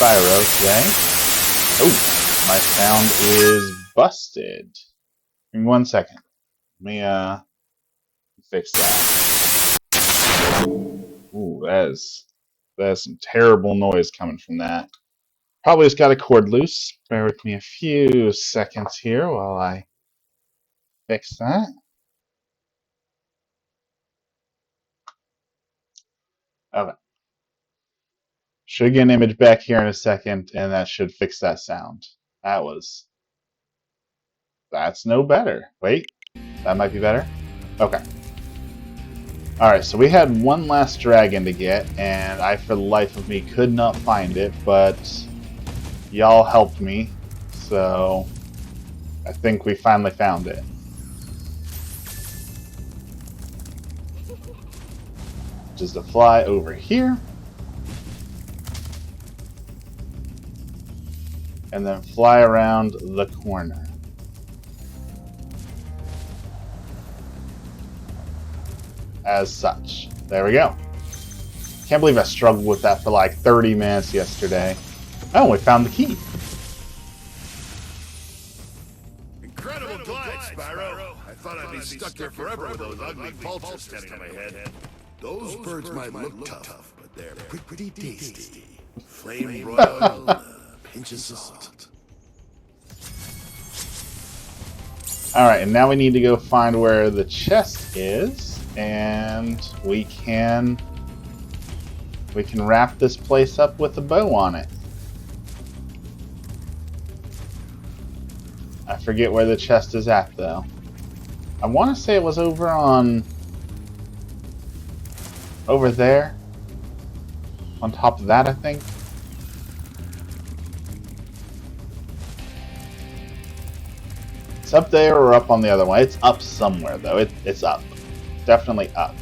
Spyro today. Oh, my sound is busted. Give me 1 second. Let me fix that. Ooh, that is some terrible noise coming from that. Probably just got a cord loose. Bear with me a few seconds here while I fix that. Okay. Should get an image back here in a second, and that should fix that sound. That's no better. Wait, that might be better. Okay. Alright, so we had one last dragon to get, and I, for the life of me, could not find it, but y'all helped me, so I think we finally found it. Just to fly over here, and then fly around the corner. As such. There we go. Can't believe I struggled with that for like 30 minutes yesterday. Oh, we found the key. Incredible glide, Spyro. I thought I'd be stuck there forever with those ugly vultures standing on my head. Those birds might look tough, but they're pretty tasty. Flame broiled, pinch of salt. Alright, and now we need to go find where the chest is, and we can wrap this place up with a bow on it. I forget where the chest is at, though. I want to say it was over there. On top of that, I think. It's up there or up on the other one. It's up somewhere, though. It's up. Definitely up.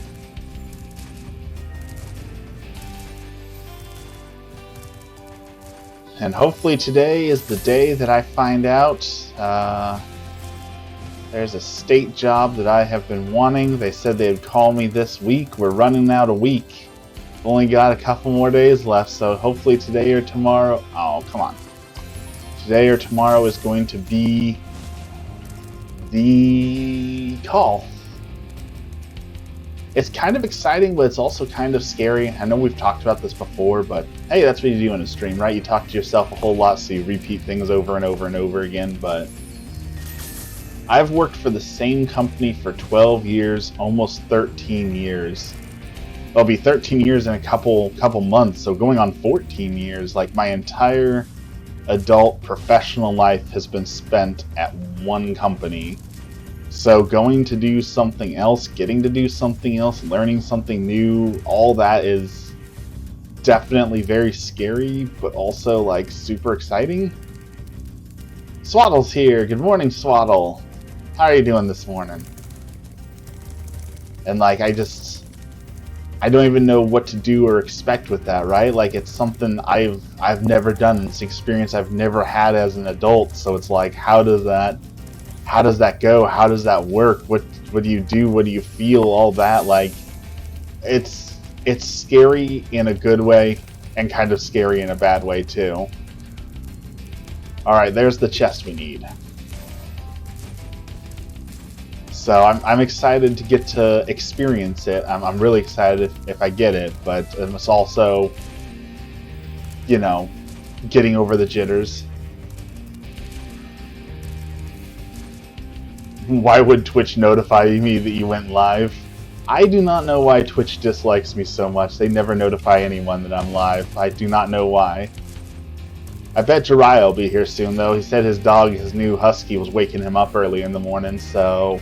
And hopefully today is the day that I find out there's a state job that I have been wanting. They said they'd call me this week. We're running out a week. Only got a couple more days left, so hopefully today or tomorrow... Oh, come on. Today or tomorrow is going to be the call. It's kind of exciting, but it's also kind of scary. I know we've talked about this before, but hey, that's what you do in a stream, right? You talk to yourself a whole lot, so you repeat things over and over and over again, but I've worked for the same company for 12 years, almost 13 years. It'll be 13 years in a couple months, so going on 14 years. Like, my entire adult professional life has been spent at one company. So going to do something else, getting to do something else, learning something new, all that is definitely very scary, but also like super exciting. Swaddle's here. Good morning, Swaddle. How are you doing this morning? And like, I don't even know what to do or expect with that, right? Like, it's something I've never done. It's an experience I've never had as an adult. So it's like, how does that go? How does that work? What do you do? What do you feel? All that, like, it's scary in a good way and kind of scary in a bad way too. All right, there's the chest we need. So I'm excited to get to experience it. I'm really excited if I get it, but it's also, you know, getting over the jitters. Why would Twitch notify me that you went live? I do not know why Twitch dislikes me so much. They never notify anyone that I'm live. I do not know why. I bet Jiraiya will be here soon, though. He said his dog, his new husky, was waking him up early in the morning, so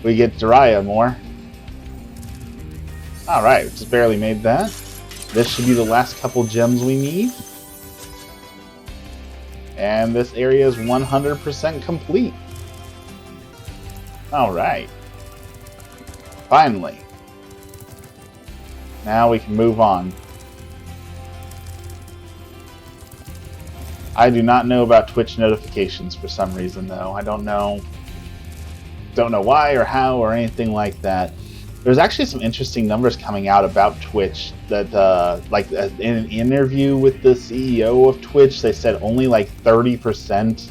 we get Jiraiya more. Alright, just barely made that. This should be the last couple gems we need. And this area is 100% complete. Alright. Finally. Now we can move on. I do not know about Twitch notifications for some reason, though. I don't know why or how or anything like that. There's actually some interesting numbers coming out about Twitch that, like, in an interview with the CEO of Twitch, they said only like 30%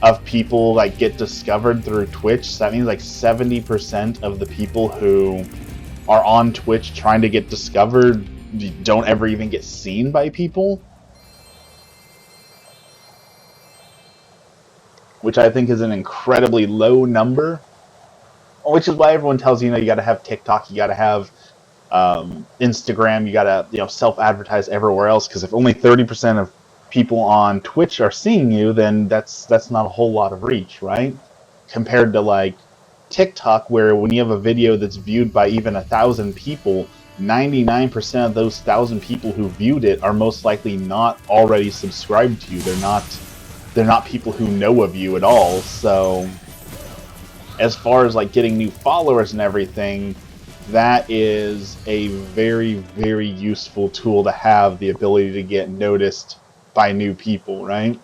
of people like get discovered through Twitch. So that means like 70% of the people who are on Twitch trying to get discovered don't ever even get seen by people. Which I think is an incredibly low number. Which is why everyone tells you, you got to have TikTok, you got to have Instagram, you got to, self-advertise everywhere else. Because if only 30% of people on Twitch are seeing you, then that's not a whole lot of reach, right? Compared to like TikTok, where when you have a video that's viewed by even 1,000 people, 99% of those 1,000 people who viewed it are most likely not already subscribed to you. They're not people who know of you at all. So as far as like getting new followers and everything, that is a very, very useful tool to have, the ability to get noticed by new people, right?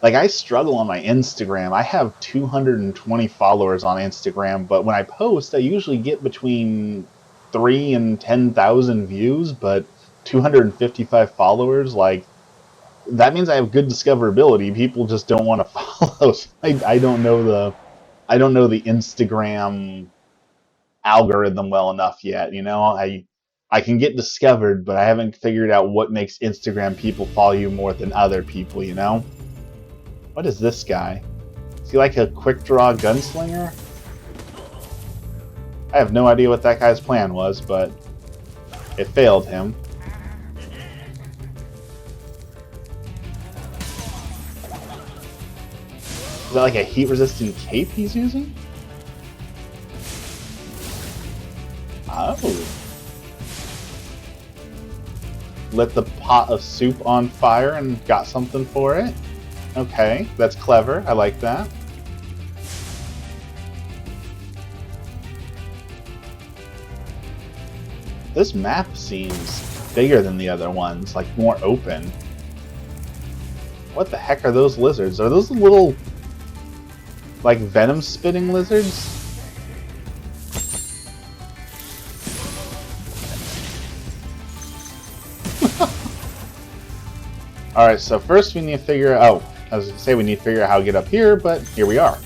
Like, I struggle on my Instagram. I have 220 followers on Instagram, but when I post, I usually get between 3 and 10,000 views, but 255 followers, like, that means I have good discoverability. People just don't want to follow. I don't know the Instagram algorithm well enough yet. I can get discovered, but I haven't figured out what makes Instagram people follow you more than other people. What is this guy? Is he like a quick draw gunslinger? I have no idea what that guy's plan was, but it failed him. Is that like a heat-resistant cape he's using? Oh. Lit the pot of soup on fire and got something for it? Okay, that's clever. I like that. This map seems bigger than the other ones, like more open. What the heck are those lizards? Are those little, like, venom-spitting lizards? Alright, so first we need to figure out... Oh, I was going to say we need to figure out how to get up here, but here we are.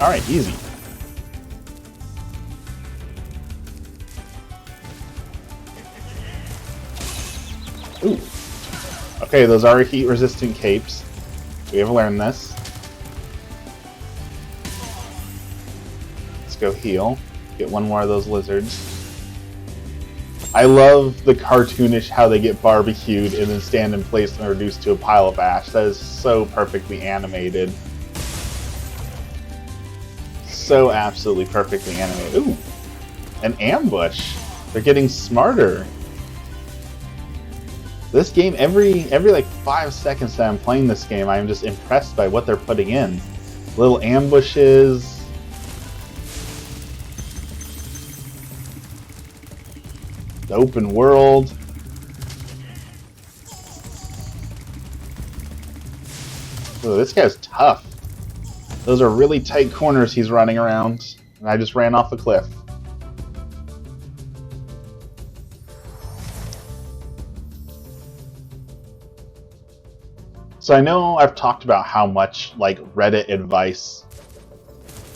Alright, easy. Ooh. Okay, those are heat-resistant capes. We have learned this. Let's go heal. Get one more of those lizards. I love the cartoonish how they get barbecued and then stand in place and are reduced to a pile of ash. That is so perfectly animated. So absolutely perfectly animated. Ooh! An ambush! They're getting smarter. This game, every like 5 seconds that I'm playing this game, I'm just impressed by what they're putting in. Little ambushes. The open world. Ooh, this guy's tough. Those are really tight corners he's running around. And I just ran off a cliff. So I know I've talked about how much like Reddit advice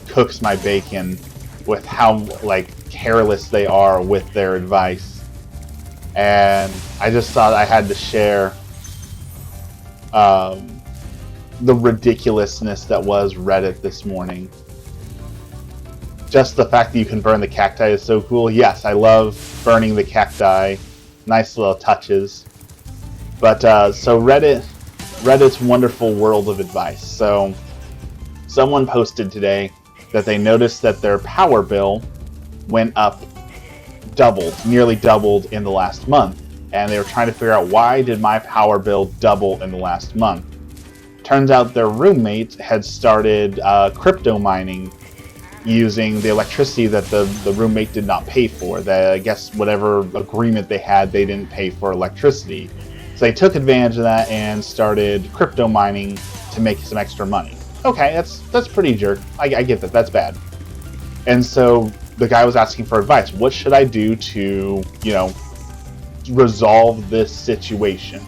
cooks my bacon with how like careless they are with their advice. And I just thought I had to share the ridiculousness that was Reddit this morning. Just the fact that you can burn the cacti is so cool. Yes, I love burning the cacti. Nice little touches. But so Reddit's wonderful world of advice. So someone posted today that they noticed that their power bill went up nearly doubled in the last month. And they were trying to figure out, why did my power bill double in the last month? Turns out their roommate had started crypto mining using the electricity that the roommate did not pay for. I guess whatever agreement they had, they didn't pay for electricity. So they took advantage of that and started crypto mining to make some extra money. Okay, that's pretty jerk. I get that. That's bad. And so the guy was asking for advice. What should I do to, you know, resolve this situation?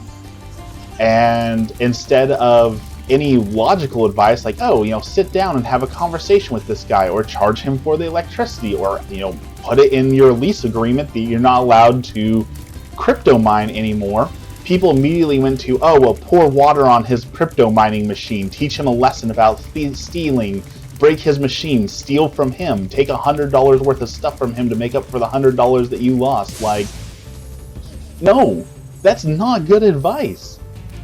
And instead of any logical advice like, oh, you know, sit down and have a conversation with this guy, or charge him for the electricity, or, you know, put it in your lease agreement that you're not allowed to crypto mine anymore, people immediately went to, oh, well, pour water on his crypto mining machine, teach him a lesson about stealing, break his machine, steal from him, take $100 worth of stuff from him to make up for the $100 that you lost. Like, no, that's not good advice.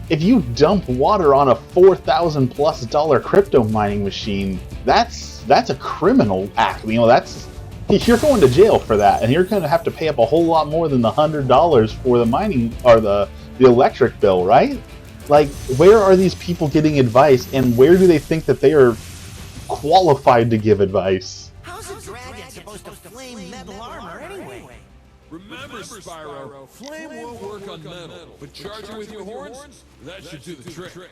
If you dump water on a $4,000+ crypto mining machine, that's a criminal act. You know, you're going to jail for that, and you're going to have to pay up a whole lot more than the $100 for the mining or the electric bill, right? Like, where are these people getting advice, and where do they think that they are qualified to give advice? How's a dragon supposed to flame metal armor anyway? Remember, Spyro, flame won't work on metal, but charging with your horns, that should do the trick.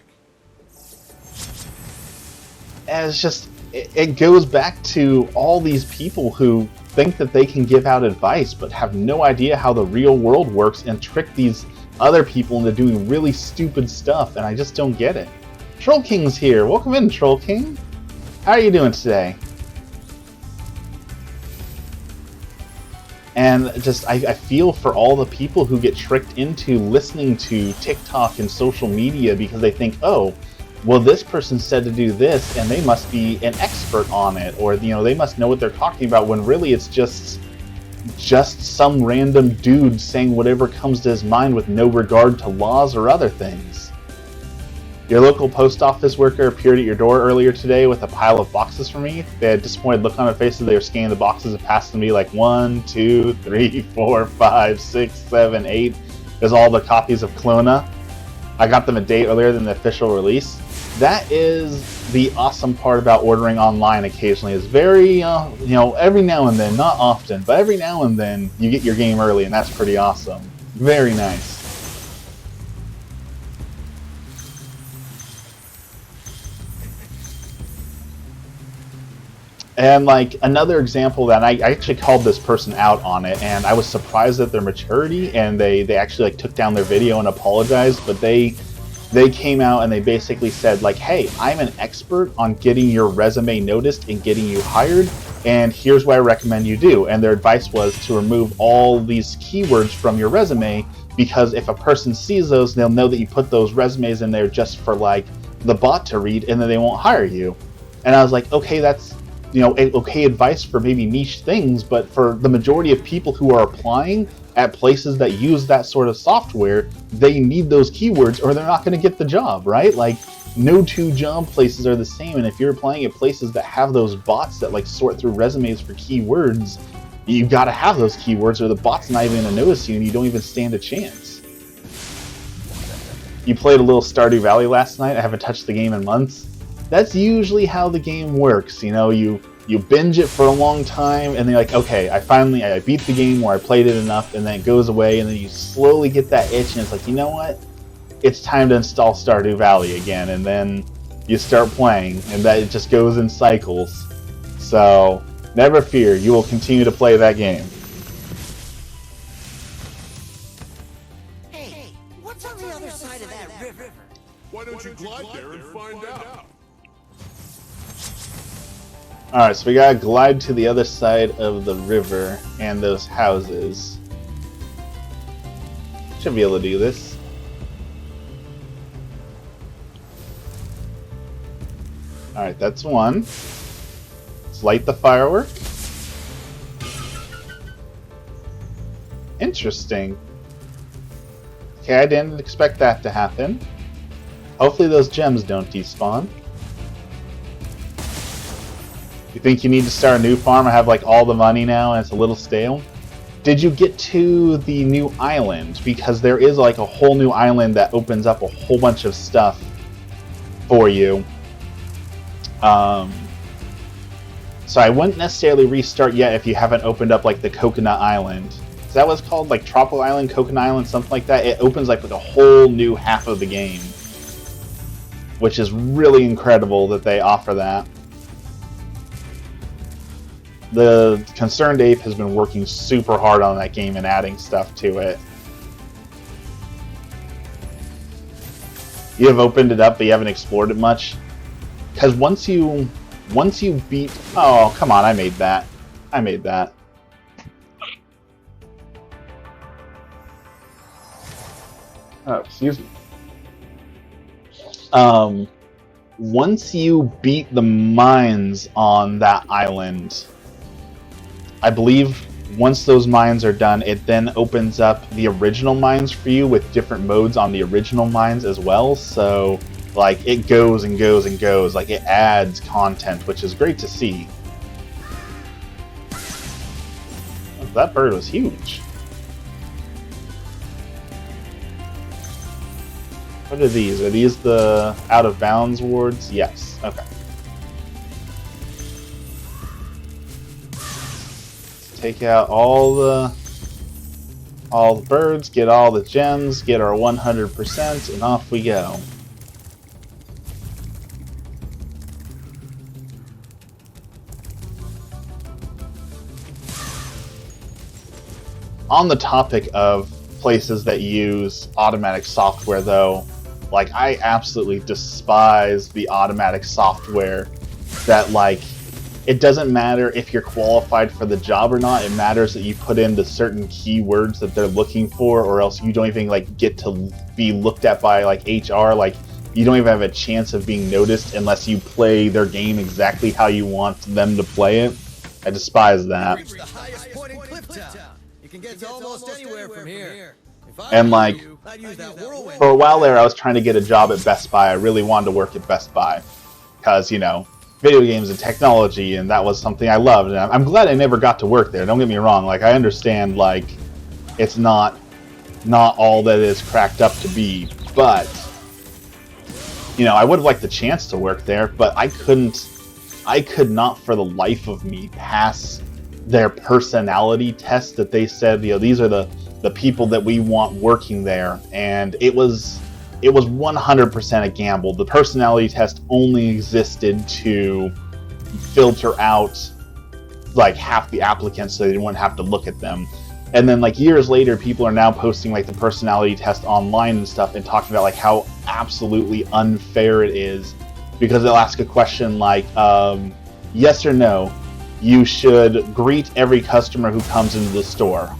And it's just, it goes back to all these people who think that they can give out advice but have no idea how the real world works and trick these other people into doing really stupid stuff, and I just don't get it. Troll King's here. Welcome in, Troll King. How are you doing today? And just, I feel for all the people who get tricked into listening to TikTok and social media because they think, oh, well, this person said to do this, and they must be an expert on it, or, you know, they must know what they're talking about, when really it's just some random dude saying whatever comes to his mind with no regard to laws or other things. Your local post office worker appeared at your door earlier today with a pile of boxes for me. They had a disappointed look on their faces. They were scanning the boxes and passing me like 1, 2, 3, 4, 5, 6, 7, 8. There's all the copies of Clona. I got them a day earlier than the official release. That is the awesome part about ordering online occasionally. It's very, you know, every now and then, not often, but every now and then you get your game early, and that's pretty awesome. Very nice. And like another example that I actually called this person out on it, and I was surprised at their maturity, and they actually like took down their video and apologized, but they came out and they basically said like, hey, I'm an expert on getting your resume noticed and getting you hired, and here's what I recommend you do. And their advice was to remove all these keywords from your resume, because if a person sees those, they'll know that you put those resumes in there just for like the bot to read, and then they won't hire you. And I was like, okay, that's, you know, okay advice for maybe niche things, but for the majority of people who are applying at places that use that sort of software, they need those keywords or they're not going to get the job, right? Like, no two job places are the same, and if you're applying at places that have those bots that like sort through resumes for keywords, you got to have those keywords or the bot's not even going to notice you and you don't even stand a chance. You played a little Stardew Valley last night. I haven't touched the game in months. That's usually how the game works. You know, you binge it for a long time, and then you're like, okay, I beat the game, or I played it enough, and then it goes away, and then you slowly get that itch, and it's like, you know what? It's time to install Stardew Valley again, and then you start playing, and that it just goes in cycles. So, never fear, you will continue to play that game. Hey, what's on the other side of that river? Why don't you glide there and find out? Alright, so we gotta glide to the other side of the river and those houses. Should be able to do this. Alright, that's one. Let's light the firework. Interesting. Okay, I didn't expect that to happen. Hopefully those gems don't despawn. You think you need to start a new farm? I have like all the money now and it's a little stale. Did you get to the new island? Because there is like a whole new island that opens up a whole bunch of stuff for you. So I wouldn't necessarily restart yet if you haven't opened up like the Coconut Island. Is that what it's called? Like Tropical Island, Coconut Island, something like that? It opens like with a whole new half of the game. Which is really incredible that they offer that. The Concerned Ape has been working super hard on that game and adding stuff to it. You have opened it up, but you haven't explored it much. Because once you beat... Oh, come on, I made that. I made that. Oh, excuse me. Once you beat the mines on that island, I believe once those mines are done, it then opens up the original mines for you with different modes on the original mines as well. So, like, it goes and goes and goes. Like, it adds content, which is great to see. That bird was huge. What are these? Are these the out of bounds wards? Yes. Okay. Let's take out all the birds, get all the gems, get our 100%, and off we go. On the topic of places that use automatic software, though, like, I absolutely despise the automatic software that, like, it doesn't matter if you're qualified for the job or not. It matters that you put in the certain keywords that they're looking for, or else you don't even, like, get to be looked at by, like, HR. Like, you don't even have a chance of being noticed unless you play their game exactly how you want them to play it. I despise that. Reach the highest point in Clifftown. You can get to almost anywhere from here. And, like, I'd use that whirlwind. for a while there, I was trying to get a job at Best Buy. I really wanted to work at Best Buy because, you know, video games and technology, and that was something I loved. And I'm glad I never got to work there. Don't get me wrong. Like, I understand, like, it's not all that it's cracked up to be, but, you know, I would have liked the chance to work there, but I could not for the life of me pass their personality test that they said, you know, these are the people that we want working there, and it was 100% a gamble. The personality test only existed to filter out, like, half the applicants so they wouldn't have to look at them. And then, like, years later, people are now posting, like, the personality test online and stuff and talking about, like, how absolutely unfair it is, because they'll ask a question like, yes or no, you should greet every customer who comes into the store.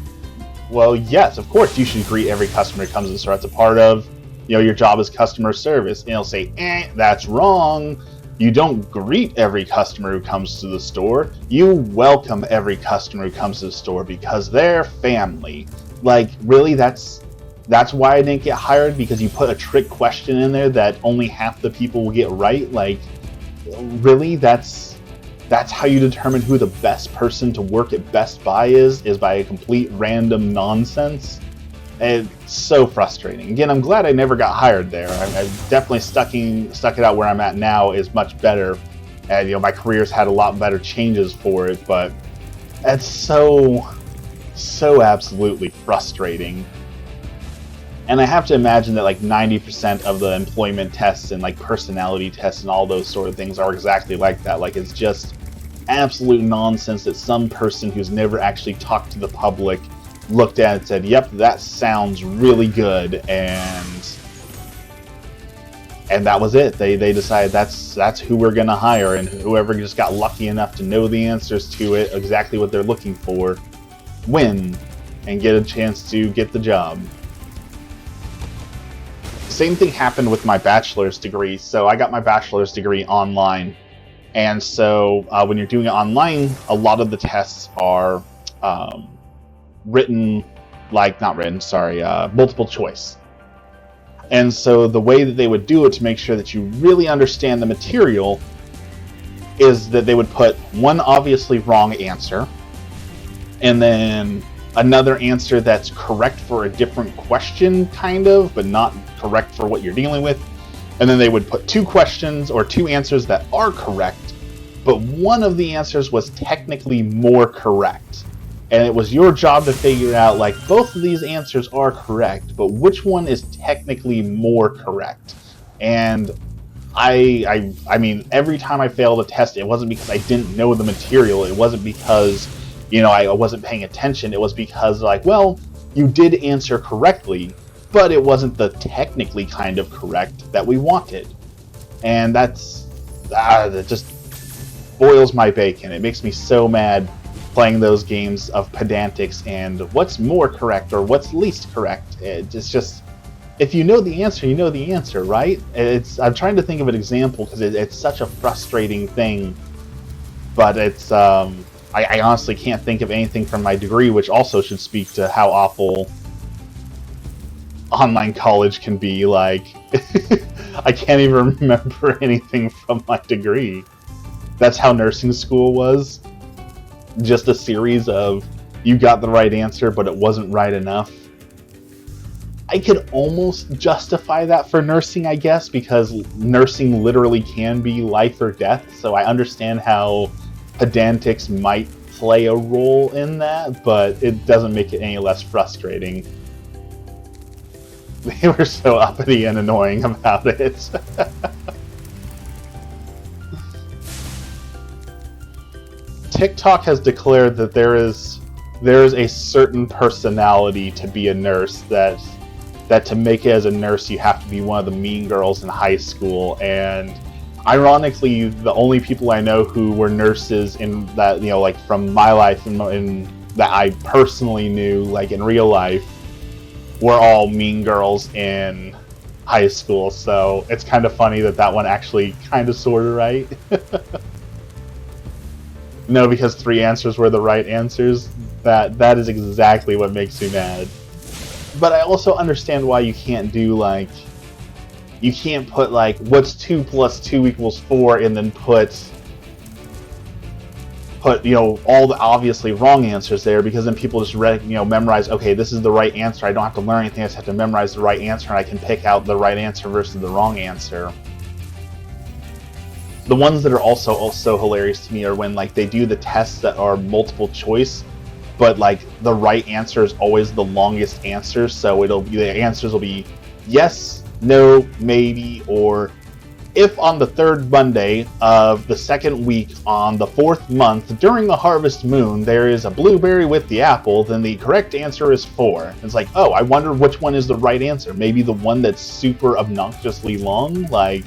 Well, yes, of course you should greet every customer who comes in the store. That's a part of, you know, your job as customer service. And it'll say, that's wrong. You don't greet every customer who comes to the store. You welcome every customer who comes to the store because they're family. Like, really, that's why I didn't get hired, because you put a trick question in there that only half the people will get right? Like, really, that's how you determine who the best person to work at Best Buy is by a complete random nonsense? It's so frustrating. Again, I'm glad I never got hired there. I definitely stuck it out where I'm at now is much better, and, you know, my career's had a lot better changes for it, but it's so absolutely frustrating. And I have to imagine that, like, 90% of the employment tests and, like, personality tests and all those sort of things are exactly like that. Like, it's just absolute nonsense that some person who's never actually talked to the public looked at it and said, yep, that sounds really good, and that was it. They decided that's who we're gonna hire, and whoever just got lucky enough to know the answers to it, exactly what they're looking for, win and get a chance to get the job. Same thing happened with my bachelor's degree. So I got my bachelor's degree online, and so when you're doing it online, a lot of the tests are multiple choice. And so the way that they would do it to make sure that you really understand the material is that they would put one obviously wrong answer, and then another answer that's correct for a different question, kind of, but not correct for what you're dealing with. And then they would put two questions or two answers that are correct, but one of the answers was technically more correct. And it was your job to figure out, like, both of these answers are correct, but which one is technically more correct? And I mean, every time I failed a test, it wasn't because I didn't know the material. It wasn't because, you know, I wasn't paying attention. It was because, like, well, you did answer correctly, but it wasn't the technically kind of correct that we wanted. And that just boils my bacon. It makes me so mad playing those games of pedantics and what's more correct or what's least correct. It's just, if you know the answer, you know the answer, right? I'm trying to think of an example because it's such a frustrating thing, but it's I honestly can't think of anything from my degree, which also should speak to how awful online college can be. Like, I can't even remember anything from my degree. That's how nursing school was. Just a series of, you got the right answer, but it wasn't right enough. I could almost justify that for nursing, I guess, because nursing literally can be life or death, so I understand how pedantics might play a role in that, but it doesn't make it any less frustrating. They were so uppity and annoying about it. TikTok has declared that there is a certain personality to be a nurse, that to make it as a nurse you have to be one of the mean girls in high school, and ironically the only people I know who were nurses in that, you know, like from my life and that I personally knew, like in real life, were all mean girls in high school, so it's kind of funny that one actually kind of sort of right. No, because 3 answers were the right answers. That is exactly what makes me mad. But I also understand why you can't do, like, you can't put, like, what's 2 plus 2 equals 4, and then put, you know, all the obviously wrong answers there, because then people just memorize, okay, this is the right answer, I don't have to learn anything, I just have to memorize the right answer, and I can pick out the right answer versus the wrong answer. The ones that are also hilarious to me are when, like, they do the tests that are multiple choice, but, like, the right answer is always the longest answer, so the answers will be yes, no, maybe, or if on the 3rd Monday of the 2nd week on the 4th month during the harvest moon there is a blueberry with the apple, then the correct answer is 4. It's like, oh, I wonder which one is the right answer. Maybe the one that's super obnoxiously long, like...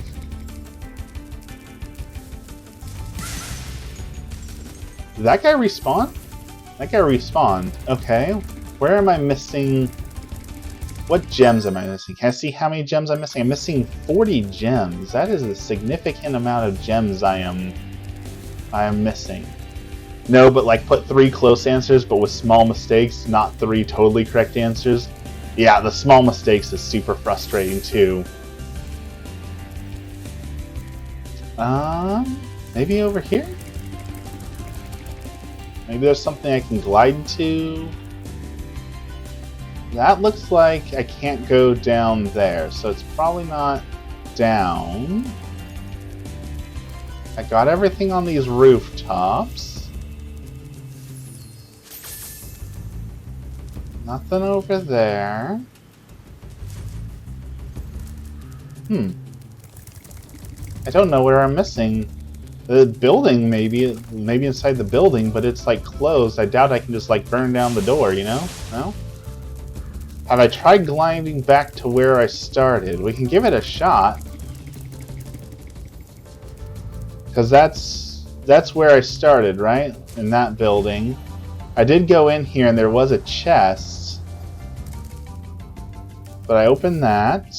Did that guy respawn? That guy respawned. Okay. Where am I missing? What gems am I missing? Can I see how many gems I'm missing? I'm missing 40 gems. That is a significant amount of gems I am missing. No, but like put 3 close answers, but with small mistakes, not 3 totally correct answers. Yeah, the small mistakes is super frustrating too. Maybe over here? Maybe there's something I can glide to. That looks like I can't go down there, so it's probably not down. I got everything on these rooftops. Nothing over there. I don't know where I'm missing. The building, maybe inside the building, but it's like closed. I doubt I can just like burn down the door, you know? No? Have I tried gliding back to where I started? We can give it a shot. Because that's where I started, right? In that building. I did go in here and there was a chest. But I opened that.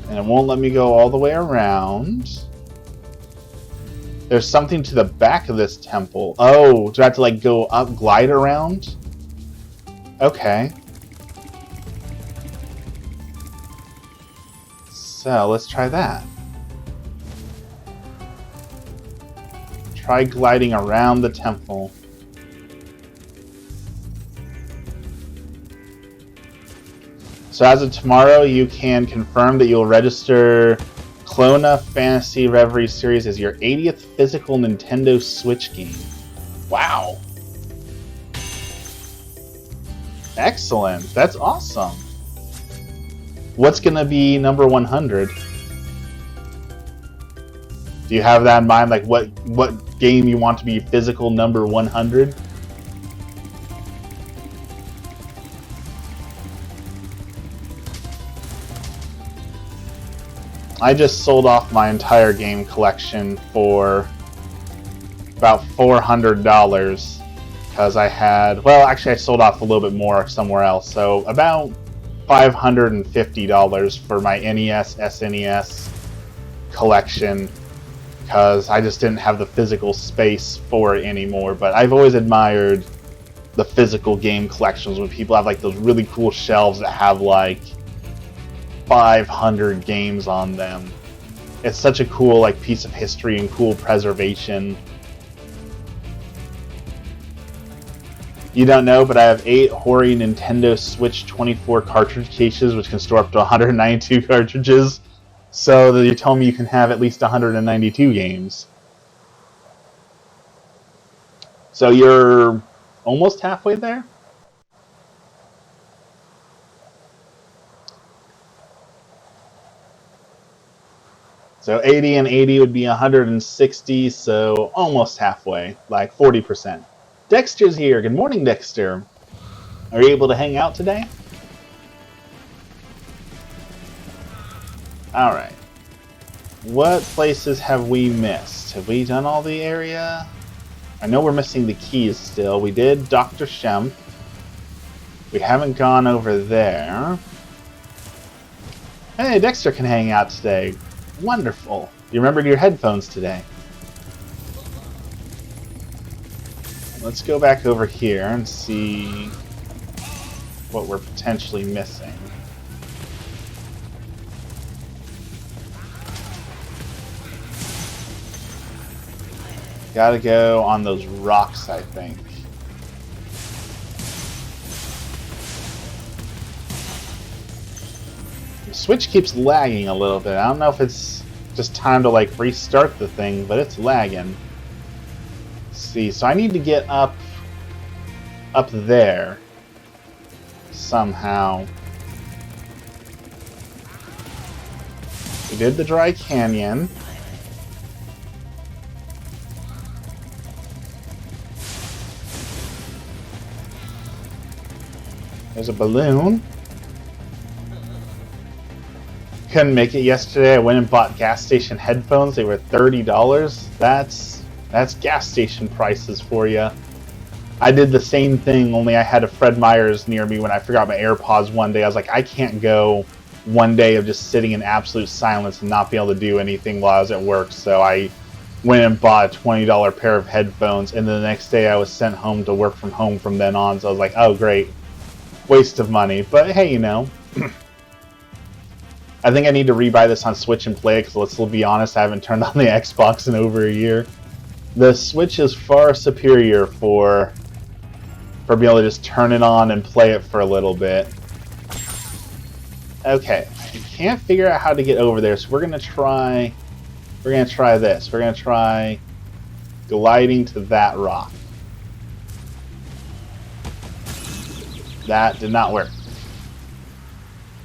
And it won't let me go all the way around. There's something to the back of this temple. Oh, do I have to like go up, glide around? Okay. So let's try that. Try gliding around the temple. So as of tomorrow, you can confirm that you'll register Clona Fantasy Reverie Series as your 80th physical Nintendo Switch game. Wow. Excellent. That's awesome. What's gonna be number 100? Do you have that in mind? Like what game you want to be physical number 100? I just sold off my entire game collection for about $400 because I had, well, actually I sold off a little bit more somewhere else, so about $550 for my NES, SNES collection because I just didn't have the physical space for it anymore. But I've always admired the physical game collections when people have like those really cool shelves that have like 500 games on them. It's such a cool like piece of history and cool preservation. You don't know, but I have 8 Hori Nintendo Switch 24 cartridge cases, which can store up to 192 cartridges. So you tell me you can have at least 192 games. So you're almost halfway there? So 80 and 80 would be 160, so almost halfway, like 40%. Dexter's here. Good morning, Dexter. Are you able to hang out today? Alright. What places have we missed? Have we done all the area? I know we're missing the keys still. We did Dr. Shemp. We haven't gone over there. Hey, Dexter can hang out today. Wonderful. You remembered your headphones today. Let's go back over here and see what we're potentially missing. Gotta go on those rocks, I think. The Switch keeps lagging a little bit. I don't know if it's just time to like restart the thing, but it's lagging. Let's see, so I need to get up there somehow. We did the Dry Canyon. There's a balloon. Couldn't make it yesterday. I went and bought gas station headphones. They were $30. That's gas station prices for you. I did the same thing, only I had a Fred Meyers near me when I forgot my AirPods one day. I was like, I can't go one day of just sitting in absolute silence and not be able to do anything while I was at work. So I went and bought a $20 pair of headphones, and then the next day I was sent home to work from home from then on. So I was like, oh great. Waste of money, but hey, you know. I think I need to rebuy this on Switch and play it, because let's be honest, I haven't turned on the Xbox in over a year. The Switch is far superior for being able to just turn it on and play it for a little bit. Okay, I can't figure out how to get over there, so we're gonna try this. We're gonna try gliding to that rock. That did not work.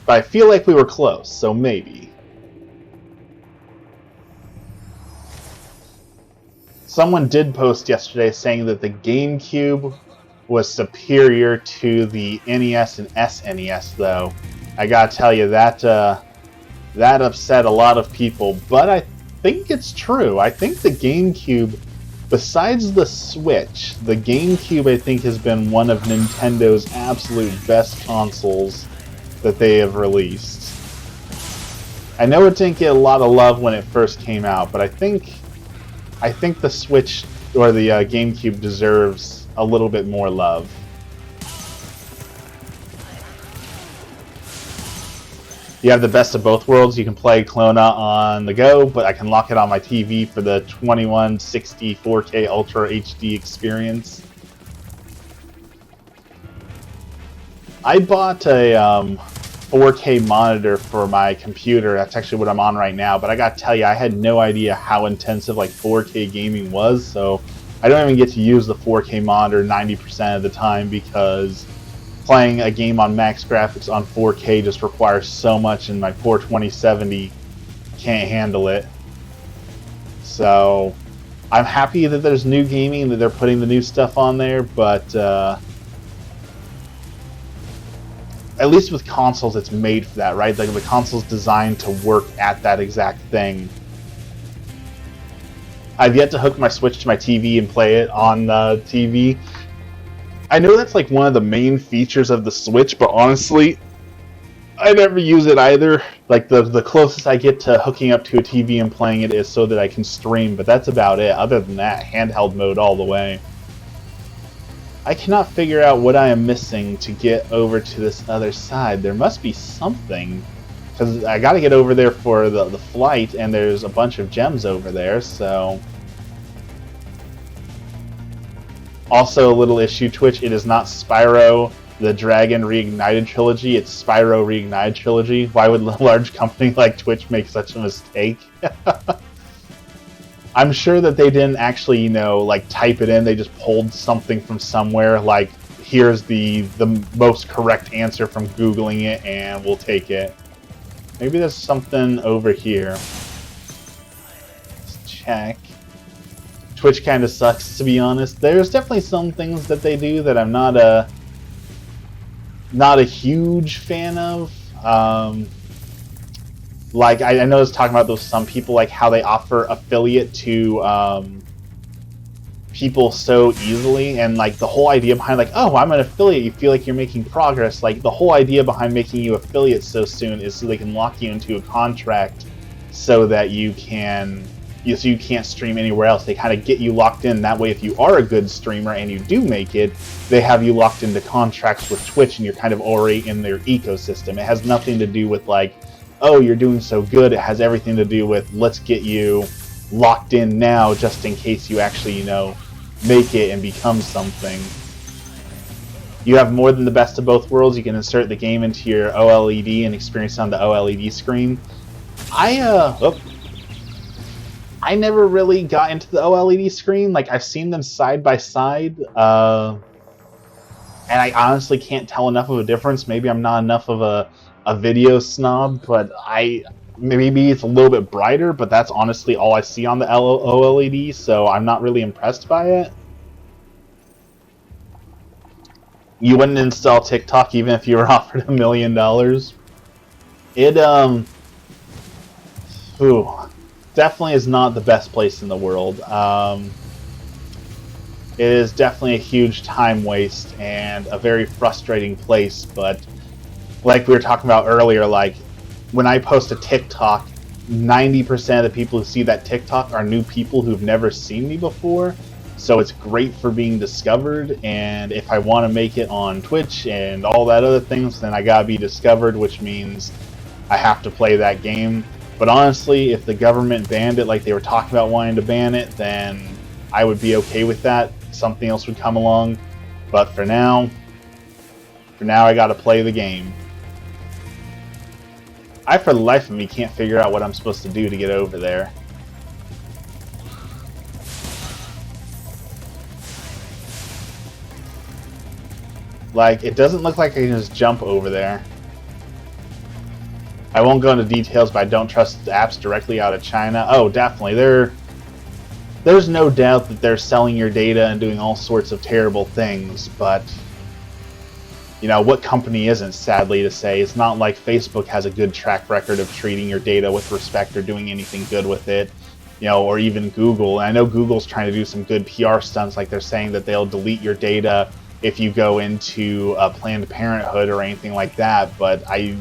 But I feel like we were close, so maybe. Someone did post yesterday saying that the GameCube was superior to the NES and SNES, though. I gotta tell you, that upset a lot of people, but I think it's true. I think the GameCube, besides the Switch, the GameCube, I think, has been one of Nintendo's absolute best consoles that they have released. I know it didn't get a lot of love when it first came out, but I think the Switch or the GameCube deserves a little bit more love. You have the best of both worlds. You can play Clona on the go, but I can lock it on my TV for the 2160 4K Ultra HD experience. I bought a 4K monitor for my computer. That's actually what I'm on right now, but I gotta tell you, I had no idea how intensive like 4K gaming was, so I don't even get to use the 4K monitor 90% of the time because playing a game on max graphics on 4K just requires so much, and my poor 2070 can't handle it. So I'm happy that there's new gaming, that they're putting the new stuff on there, but at least with consoles, it's made for that, right? Like the console's designed to work at that exact thing. I've yet to hook my Switch to my TV and play it on TV. I know that's like one of the main features of the Switch, but honestly, I never use it either. Like the closest I get to hooking up to a TV and playing it is so that I can stream, but that's about it. Other than that, handheld mode all the way. I cannot figure out what I am missing to get over to this other side. There must be something, because I got to get over there for the flight, and there's a bunch of gems over there, so... Also, a little issue, Twitch, it is not Spyro the Dragon Reignited Trilogy, it's Spyro Reignited Trilogy. Why would a large company like Twitch make such a mistake? I'm sure that they didn't actually, you know, like type it in. They just pulled something from somewhere, like, here's the most correct answer from Googling it, and we'll take it. Maybe there's something over here. Let's check. Twitch kind of sucks, to be honest. There's definitely some things that they do that I'm not a huge fan of. Like, I know I was talking about those some people, like how they offer affiliate to people so easily, and like the whole idea behind like, oh, I'm an affiliate, you feel like you're making progress. Like the whole idea behind making you affiliate so soon is so they can lock you into a contract so that you can, so you can't stream anywhere else. They kind of get you locked in. That way, if you are a good streamer and you do make it, they have you locked into contracts with Twitch, and you're kind of already in their ecosystem. It has nothing to do with like, oh, you're doing so good. It has everything to do with, let's get you locked in now just in case you actually, you know, make it and become something. You have more than the best of both worlds. You can insert the game into your OLED and experience it on the OLED screen. I never really got into the OLED screen. Like, I've seen them side by side, and I honestly can't tell enough of a difference. Maybe I'm not enough of a video snob, but maybe it's a little bit brighter, but that's honestly all I see on the OLED, so I'm not really impressed by it. You wouldn't install TikTok even if you were offered $1 million. It, definitely is not the best place in the world. It is definitely a huge time waste and a very frustrating place, but like we were talking about earlier, like, when I post a TikTok, 90% of the people who see that TikTok are new people who've never seen me before, so it's great for being discovered, and if I want to make it on Twitch and all that other things, then I gotta be discovered, which means I have to play that game. But honestly, if the government banned it like they were talking about wanting to ban it, then I would be okay with that. Something else would come along, but for now I gotta play the game. I, for the life of me, can't figure out what I'm supposed to do to get over there. Like, it doesn't look like I can just jump over there. I won't go into details, but I don't trust apps directly out of China. Oh, definitely. There's no doubt that they're selling your data and doing all sorts of terrible things, but... you know, what company isn't, sadly to say? It's not like Facebook has a good track record of treating your data with respect or doing anything good with it, you know, or even Google. And I know Google's trying to do some good PR stunts, like they're saying that they'll delete your data if you go into Planned Parenthood or anything like that, but I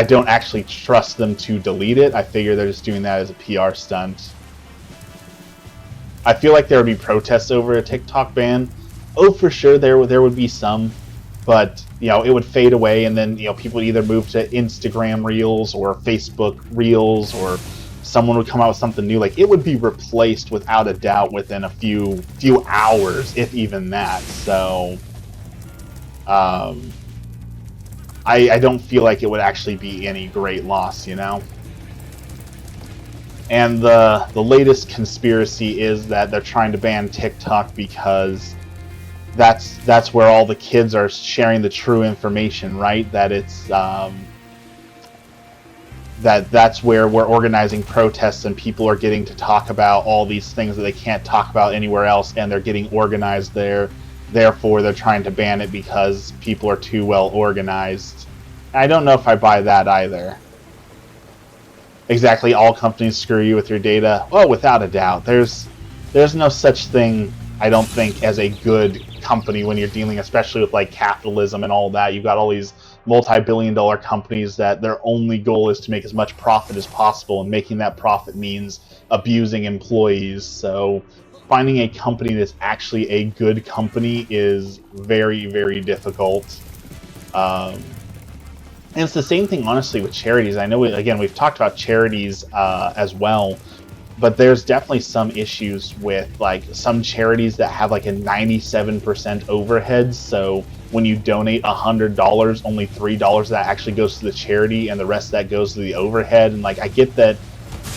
don't actually trust them to delete it. I figure they're just doing that as a PR stunt. I feel like there would be protests over a TikTok ban. Oh, for sure, there would be some. But, you know, it would fade away, and then, you know, people would either move to Instagram Reels or Facebook Reels, or someone would come out with something new. Like, it would be replaced without a doubt within a few hours, if even that. So, I don't feel like it would actually be any great loss, you know? And the latest conspiracy is that they're trying to ban TikTok because that's where all the kids are sharing the true information, right? That it's that's where we're organizing protests and people are getting to talk about all these things that they can't talk about anywhere else, and they're getting organized there. Therefore, they're trying to ban it because people are too well organized. I don't know if I buy that either. Exactly, all companies screw you with your data. Well, without a doubt. There's no such thing, I don't think, as a good company when you're dealing especially with like capitalism and all that. You've got all these multi-billion-dollar companies that their only goal is to make as much profit as possible, and making that profit means abusing employees. So finding a company that's actually a good company is very, very difficult. And it's the same thing, honestly, with charities. I know, again, we've talked about charities as well, but there's definitely some issues with like some charities that have like a 97% overhead. So when you donate $100, only $3 of that actually goes to the charity, and the rest of that goes to the overhead. And like, I get that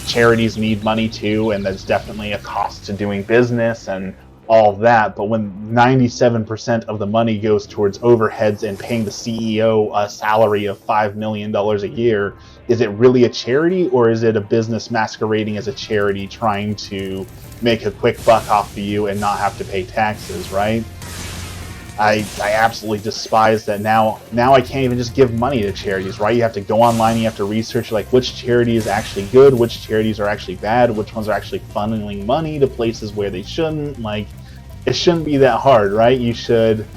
charities need money too, and there's definitely a cost to doing business and all of that, but when 97% of the money goes towards overheads and paying the CEO a salary of $5 million a year, is it really a charity, or is it a business masquerading as a charity trying to make a quick buck off of you and not have to pay taxes, right? I absolutely despise that. Now I can't even just give money to charities, right? You have to go online, you have to research like which charity is actually good, which charities are actually bad, which ones are actually funneling money to places where they shouldn't. Like, it shouldn't be that hard, right? You should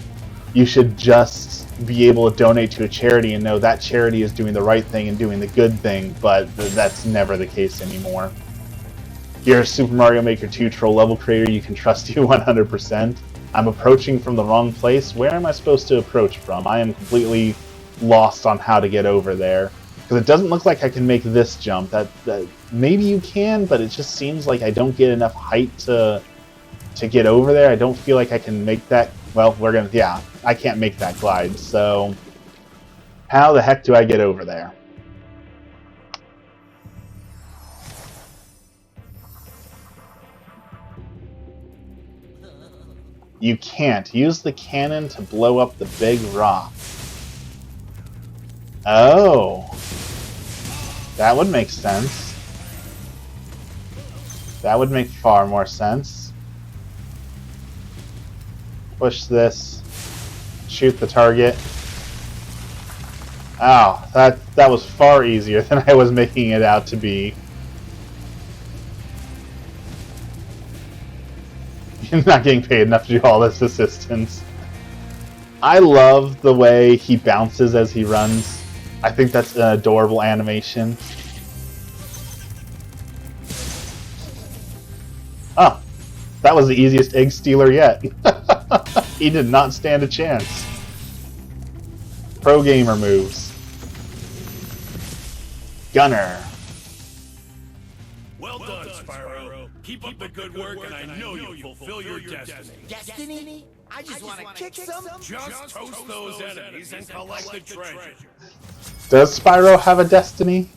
just be able to donate to a charity and know that charity is doing the right thing and doing the good thing, but that's never the case anymore. You're a Super Mario Maker 2 troll level creator, you can trust you 100%. I'm approaching from the wrong place. Where am I supposed to approach from? I am completely lost on how to get over there. Because it doesn't look like I can make this jump. That maybe you can, but it just seems like I don't get enough height to get over there. I don't feel like I can make that. Well, I can't make that glide. So how the heck do I get over there? You can't. Use the cannon to blow up the big rock. Oh. That would make sense. That would make far more sense. Push this. Shoot the target. Oh, that was far easier than I was making it out to be. You're not getting paid enough to do all this assistance. I love the way he bounces as he runs. I think that's an adorable animation. Oh, that was the easiest egg stealer yet. He did not stand a chance. Pro gamer moves. Gunner. Well done, Spyro. Keep up the good work, and I know you'll fulfill your destiny. Destiny? I just want to kick some. Just toast those enemies and collect the treasure. Does Spyro have a destiny?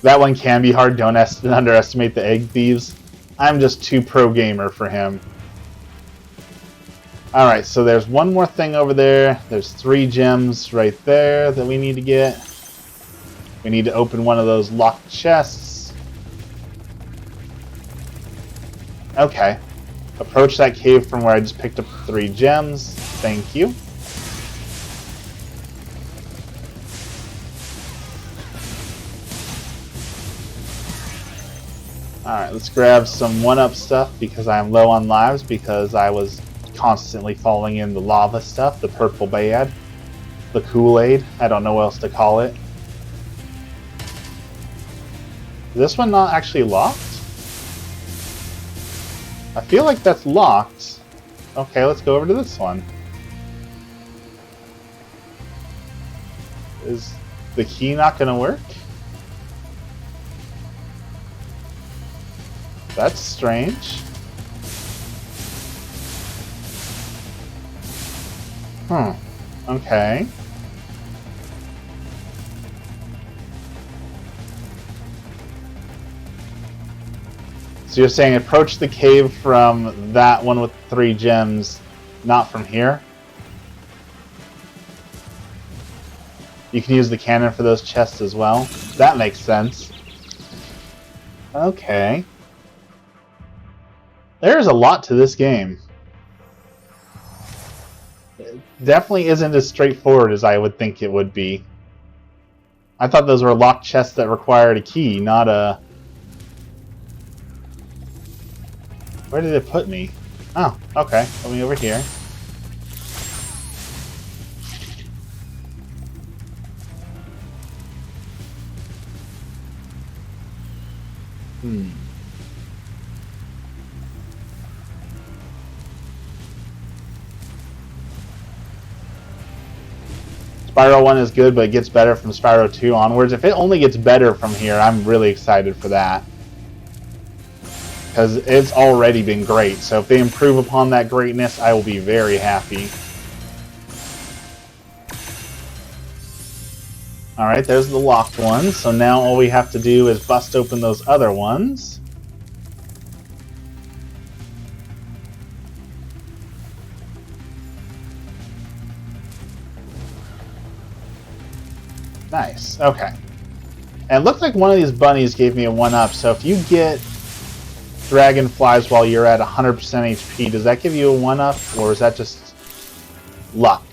That one can be hard. Don't underestimate the egg thieves. I'm just too pro gamer for him. Alright, so there's one more thing over there. There's 3 gems right there that we need to get. We need to open one of those locked chests. Okay. Approach that cave from where I just picked up 3 gems. Thank you. Alright, let's grab some 1-up stuff because I'm low on lives because I was constantly falling in the lava stuff, the purple bad, the Kool-Aid, I don't know what else to call it. Is this one not actually locked? I feel like that's locked. Okay, let's go over to this one. Is the key not going to work? That's strange. Okay. So you're saying approach the cave from that one with 3 gems, not from here? You can use the cannon for those chests as well. That makes sense. Okay. There's a lot to this game. It definitely isn't as straightforward as I would think it would be. I thought those were locked chests that required a key, not a... Where did it put me? Oh, okay. Put me over here. Spyro 1 is good, but it gets better from Spyro 2 onwards. If it only gets better from here, I'm really excited for that. Because it's already been great, so if they improve upon that greatness, I will be very happy. Alright, there's the locked ones, so now all we have to do is bust open those other ones. Nice, okay. And it looked like one of these bunnies gave me a 1-up, so if you get dragonflies while you're at 100% HP, does that give you a 1-up, or is that just luck?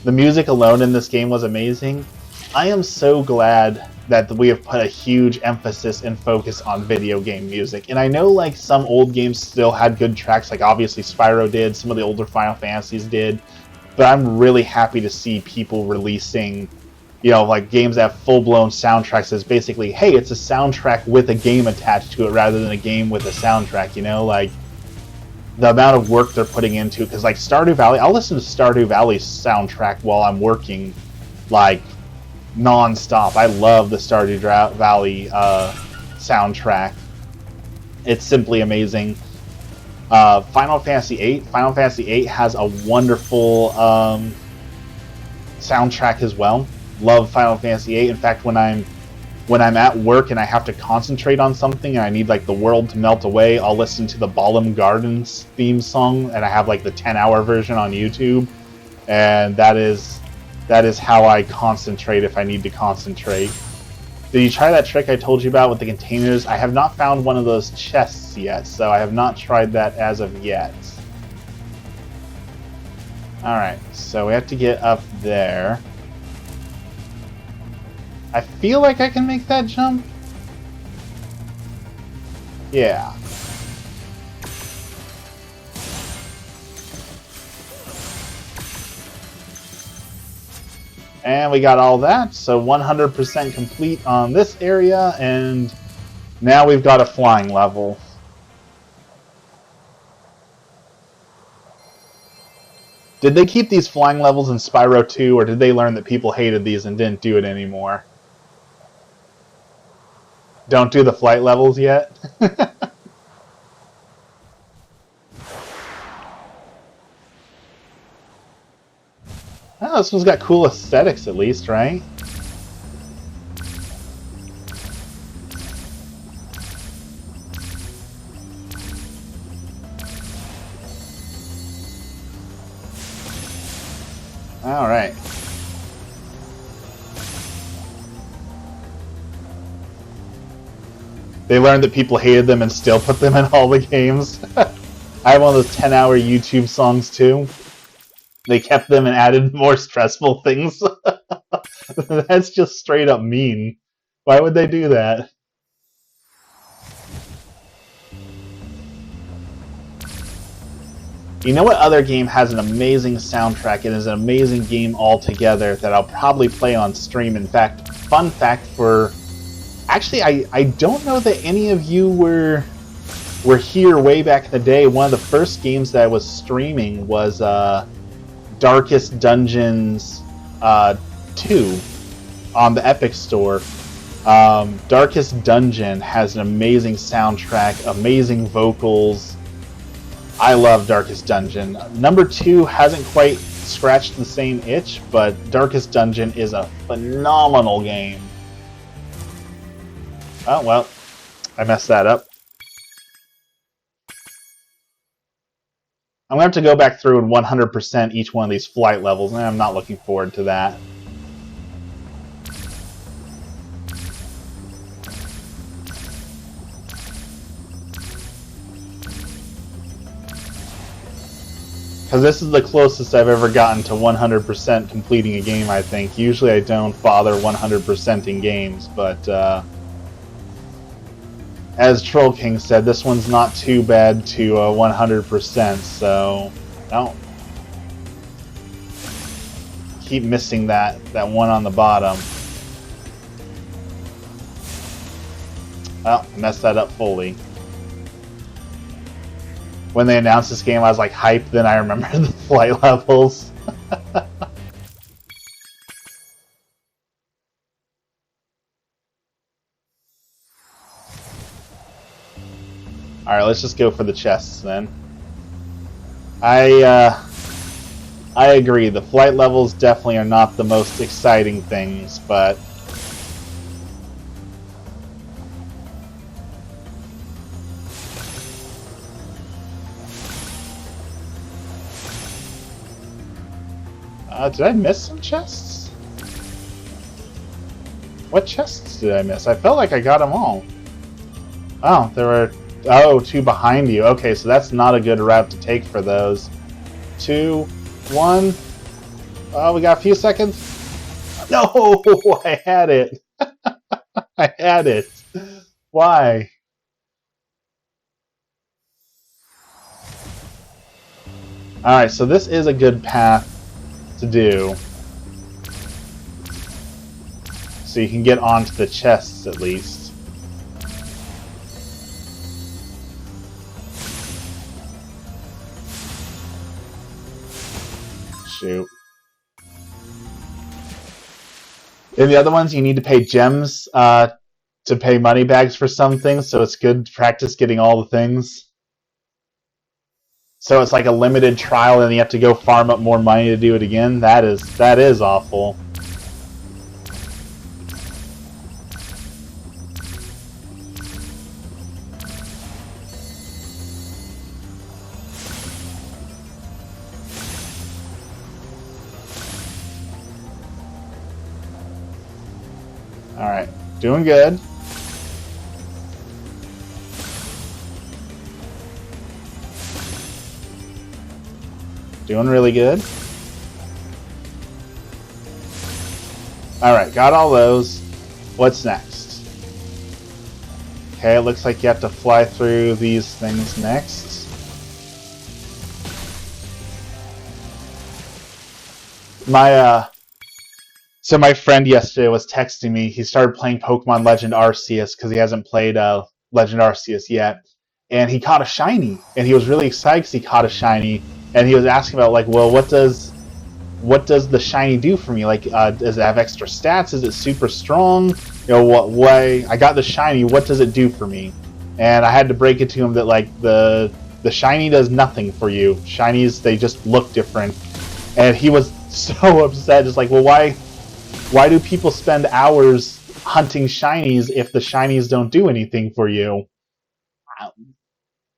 The music alone in this game was amazing. I am so glad that we have put a huge emphasis and focus on video game music. And I know like some old games still had good tracks, like obviously Spyro did, some of the older Final Fantasies did, but I'm really happy to see people releasing, you know, like games that have full-blown soundtracks. As basically, hey, it's a soundtrack with a game attached to it rather than a game with a soundtrack, you know? Like, the amount of work they're putting into it. Because, like, Stardew Valley, I'll listen to Stardew Valley's soundtrack while I'm working, like, non-stop. I love the Stardew Valley soundtrack. It's simply amazing. Final Fantasy VIII has a wonderful soundtrack as well. Love Final Fantasy VIII. In fact, when I'm at work and I have to concentrate on something and I need like the world to melt away, I'll listen to the Balam Gardens theme song, and I have like the 10-hour version on YouTube, and that is how I concentrate if I need to concentrate. Did you try that trick I told you about with the containers? I have not found one of those chests yet, so I have not tried that as of yet. Alright, so we have to get up there. I feel like I can make that jump. Yeah. And we got all that, so 100% complete on this area, and now we've got a flying level. Did they keep these flying levels in Spyro 2, or did they learn that people hated these and didn't do it anymore? Don't do the flight levels yet? Oh, this one's got cool aesthetics at least, right? Alright. They learned that people hated them and still put them in all the games. I have one of those 10-hour YouTube songs too. They kept them and added more stressful things. That's just straight up mean. Why would they do that? You know what other game has an amazing soundtrack and is an amazing game altogether that I'll probably play on stream? In fact, fun fact for... Actually, I don't know that any of you were here way back in the day. One of the first games that I was streaming was Darkest Dungeons 2 on the Epic Store. Darkest Dungeon has an amazing soundtrack, amazing vocals. I love Darkest Dungeon. Number 2 hasn't quite scratched the same itch, but Darkest Dungeon is a phenomenal game. Oh, well, I messed that up. I'm going to have to go back through and 100% each one of these flight levels, and I'm not looking forward to that. Because this is the closest I've ever gotten to 100% completing a game, I think. Usually I don't bother 100% in games, but as Troll King said, this one's not too bad to 100%, so don't keep missing that one on the bottom. Well, messed that up fully. When they announced this game, I was like hyped, then I remember the flight levels. Alright, let's just go for the chests then. I agree, the flight levels definitely are not the most exciting things, but did I miss some chests? What chests did I miss? I felt like I got them all. Oh, there were... Oh, 2 behind you. Okay, so that's not a good route to take for those. 2, 1... Oh, we got a few seconds. No! I had it! I had it! Why? Alright, so this is a good path to do, so you can get onto the chests at least. Shoot. In the other ones, you need to pay gems to pay money bags for some things, so it's good to practice getting all the things. So it's like a limited trial, and you have to go farm up more money to do it again. That is awful. All right, doing good. Doing really good. Alright, got all those. What's next? Okay, it looks like you have to fly through these things next. So my friend yesterday was texting me. He started playing Pokemon Legend Arceus because he hasn't played Legend Arceus yet. And he caught a shiny. And he was really excited because he caught a shiny. And he was asking about, like, well, what does the shiny do for me? Like, does it have extra stats? Is it super strong? You know, why I got the shiny? What does it do for me? And I had to break it to him that, like, the shiny does nothing for you. Shinies, they just look different. And he was so upset, just like, well, why do people spend hours hunting shinies if the shinies don't do anything for you?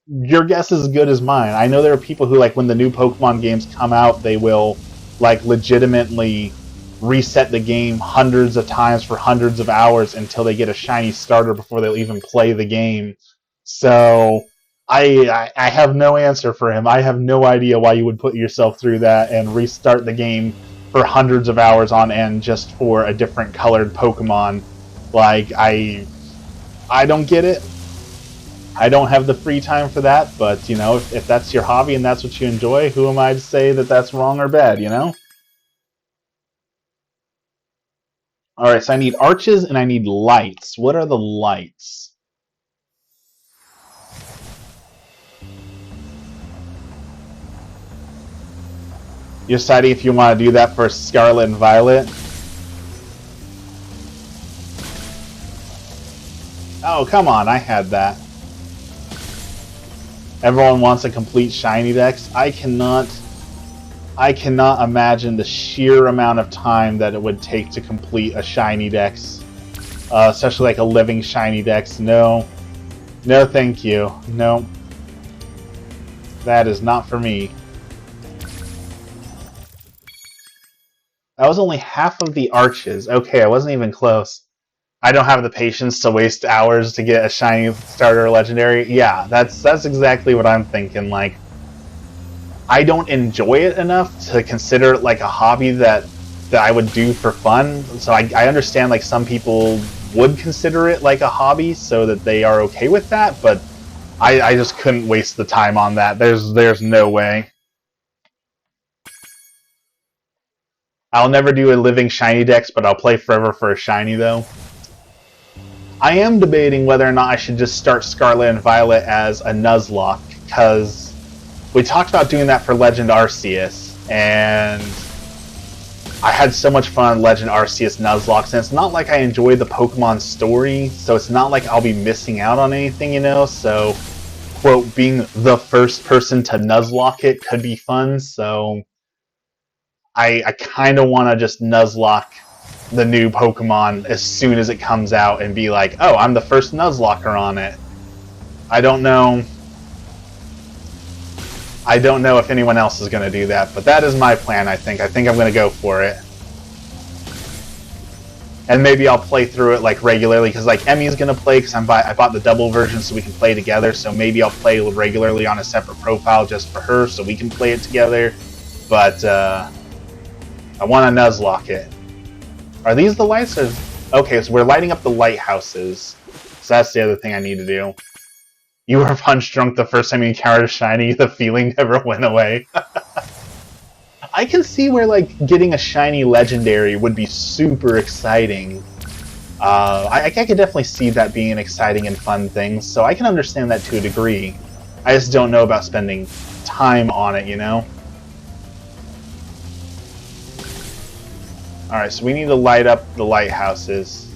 Your guess is as good as mine. I know there are people who, like, when the new Pokemon games come out, they will, like, legitimately reset the game hundreds of times for hundreds of hours until they get a shiny starter before they'll even play the game. So I have no answer for him. I have no idea why you would put yourself through that and restart the game for hundreds of hours on end just for a different colored Pokemon. Like, I don't get it. I don't have the free time for that, but, you know, if that's your hobby and that's what you enjoy, who am I to say that that's wrong or bad, you know? Alright, so I need arches and I need lights. What are the lights? You're deciding if you want to do that for Scarlet and Violet? Oh, come on, I had that. Everyone wants a complete shiny dex. I cannot imagine the sheer amount of time that it would take to complete a shiny dex. Especially like a living shiny dex. No. No, thank you. No. That is not for me. That was only half of the arches. Okay, I wasn't even close. I don't have the patience to waste hours to get a shiny starter legendary. Yeah, that's exactly what I'm thinking. Like, I don't enjoy it enough to consider it like a hobby that I would do for fun. So I understand like some people would consider it like a hobby so that they are okay with that, but I just couldn't waste the time on that. There's no way. I'll never do a living shiny dex, but I'll play forever for a shiny though. I am debating whether or not I should just start Scarlet and Violet as a Nuzlocke, because we talked about doing that for Legend Arceus, and I had so much fun on Legend Arceus Nuzlocke, and it's not like I enjoy the Pokemon story, so it's not like I'll be missing out on anything, you know, so, quote, being the first person to Nuzlocke it could be fun, so I kind of want to just Nuzlocke the new Pokemon as soon as it comes out and be like, oh, I'm the first Nuzlocker on it. I don't know if anyone else is going to do that, but that is my plan, I think. I think I'm going to go for it. And maybe I'll play through it like regularly, because like Emmy's going to play, because I bought the double version so we can play together, so maybe I'll play regularly on a separate profile just for her so we can play it together. But I want to Nuzlocke it. Are these the lights? Or... Okay, so we're lighting up the lighthouses. So that's the other thing I need to do. You were punch drunk the first time you encountered a shiny, the feeling never went away. I can see where like getting a shiny legendary would be super exciting. I could definitely see that being an exciting and fun thing, so I can understand that to a degree. I just don't know about spending time on it, you know? Alright, so we need to light up the lighthouses.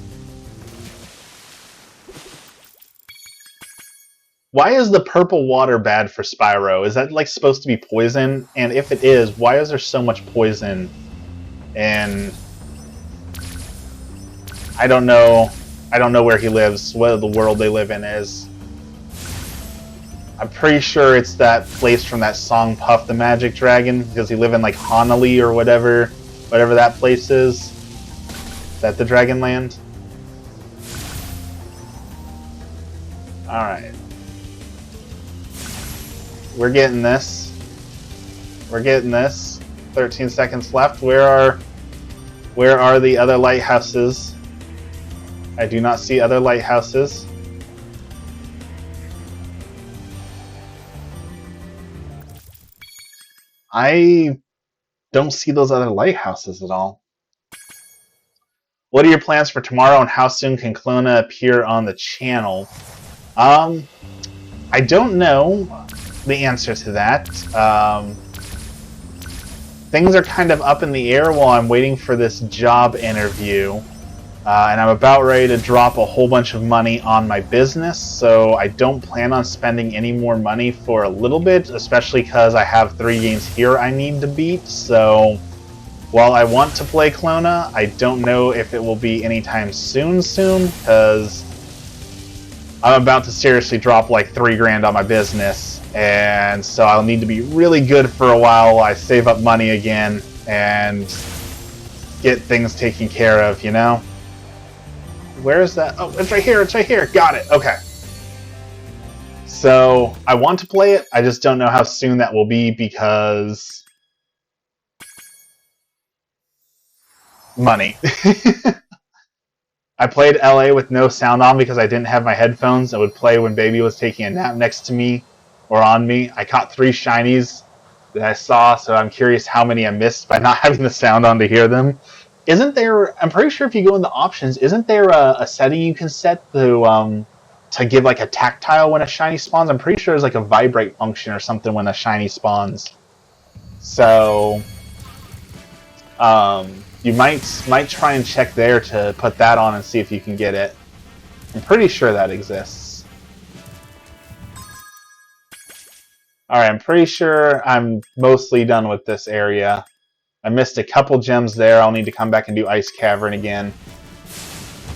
Why is the purple water bad for Spyro? Is that like supposed to be poison? And if it is, why is there so much poison? And I don't know where he lives, what the world they live in is. I'm pretty sure it's that place from that song Puff the Magic Dragon, because he live in like Honolulu or whatever that place is. Is that the Dragonland? Alright. We're getting this. We're getting this. 13 seconds left. Where are the other lighthouses? I do not see other lighthouses. I don't see those other lighthouses at all. What are your plans for tomorrow, and how soon can Clona appear on the channel? I don't know the answer to that. Things are kind of up in the air while I'm waiting for this job interview. And I'm about ready to drop a whole bunch of money on my business, so I don't plan on spending any more money for a little bit, especially because I have 3 games here I need to beat. So while I want to play Clona, I don't know if it will be anytime soon, because I'm about to seriously drop like 3 grand on my business, and so I'll need to be really good for a while. I save up money again and get things taken care of, you know? Where is that? Oh, it's right here, it's right here. Got it, okay. So, I want to play it, I just don't know how soon that will be because... money. I played LA with no sound on because I didn't have my headphones. I would play when baby was taking a nap next to me or on me. I caught 3 shinies that I saw, so I'm curious how many I missed by not having the sound on to hear them. Isn't there, I'm pretty sure if you go in the options, isn't there a setting you can set to give like a tactile when a shiny spawns? I'm pretty sure there's like a vibrate function or something when a shiny spawns. So, you might try and check there to put that on and see if you can get it. I'm pretty sure that exists. Alright, I'm pretty sure I'm mostly done with this area. I missed a couple gems there. I'll need to come back and do Ice Cavern again.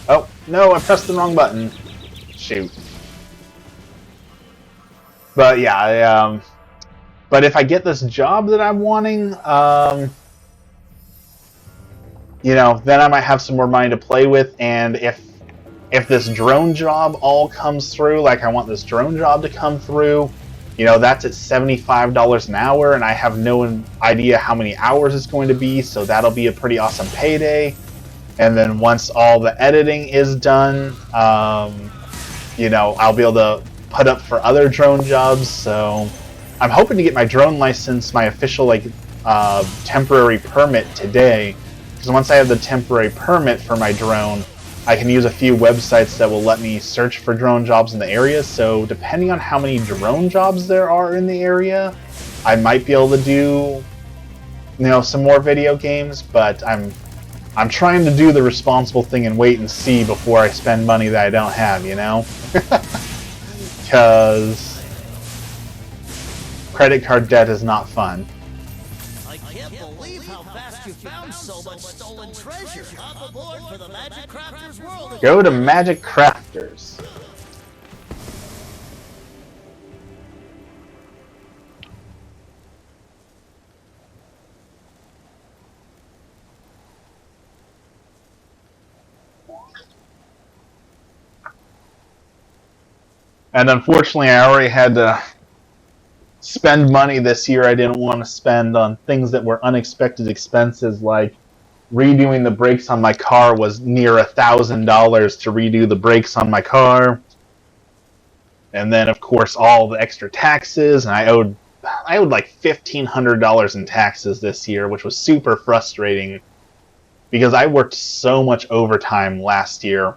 Oh, no, I pressed the wrong button. Shoot. But yeah, but if I get this job that I'm wanting, you know, then I might have some more money to play with, and if this drone job all comes through, like I want this drone job to come through, you know, that's at $75 an hour, and I have no idea how many hours it's going to be, so that'll be a pretty awesome payday. And then once all the editing is done, you know, I'll be able to put up for other drone jobs. So I'm hoping to get my drone license, my official like temporary permit today, because once I have the temporary permit for my drone, I can use a few websites that will let me search for drone jobs in the area. So depending on how many drone jobs there are in the area, I might be able to do, you know, some more video games, but I'm trying to do the responsible thing and wait and see before I spend money that I don't have, you know? Because credit card debt is not fun. I can't believe how fast you found so much stolen treasure. Hop aboard for the Magic Crafters World. Go to Magic Crafters. And unfortunately, I already had to spend money this year I didn't want to spend on things that were unexpected expenses, like redoing the brakes on my car was near $1,000 to redo the brakes on my car. And then, of course, all the extra taxes, and I owed like $1,500 in taxes this year, which was super frustrating because I worked so much overtime last year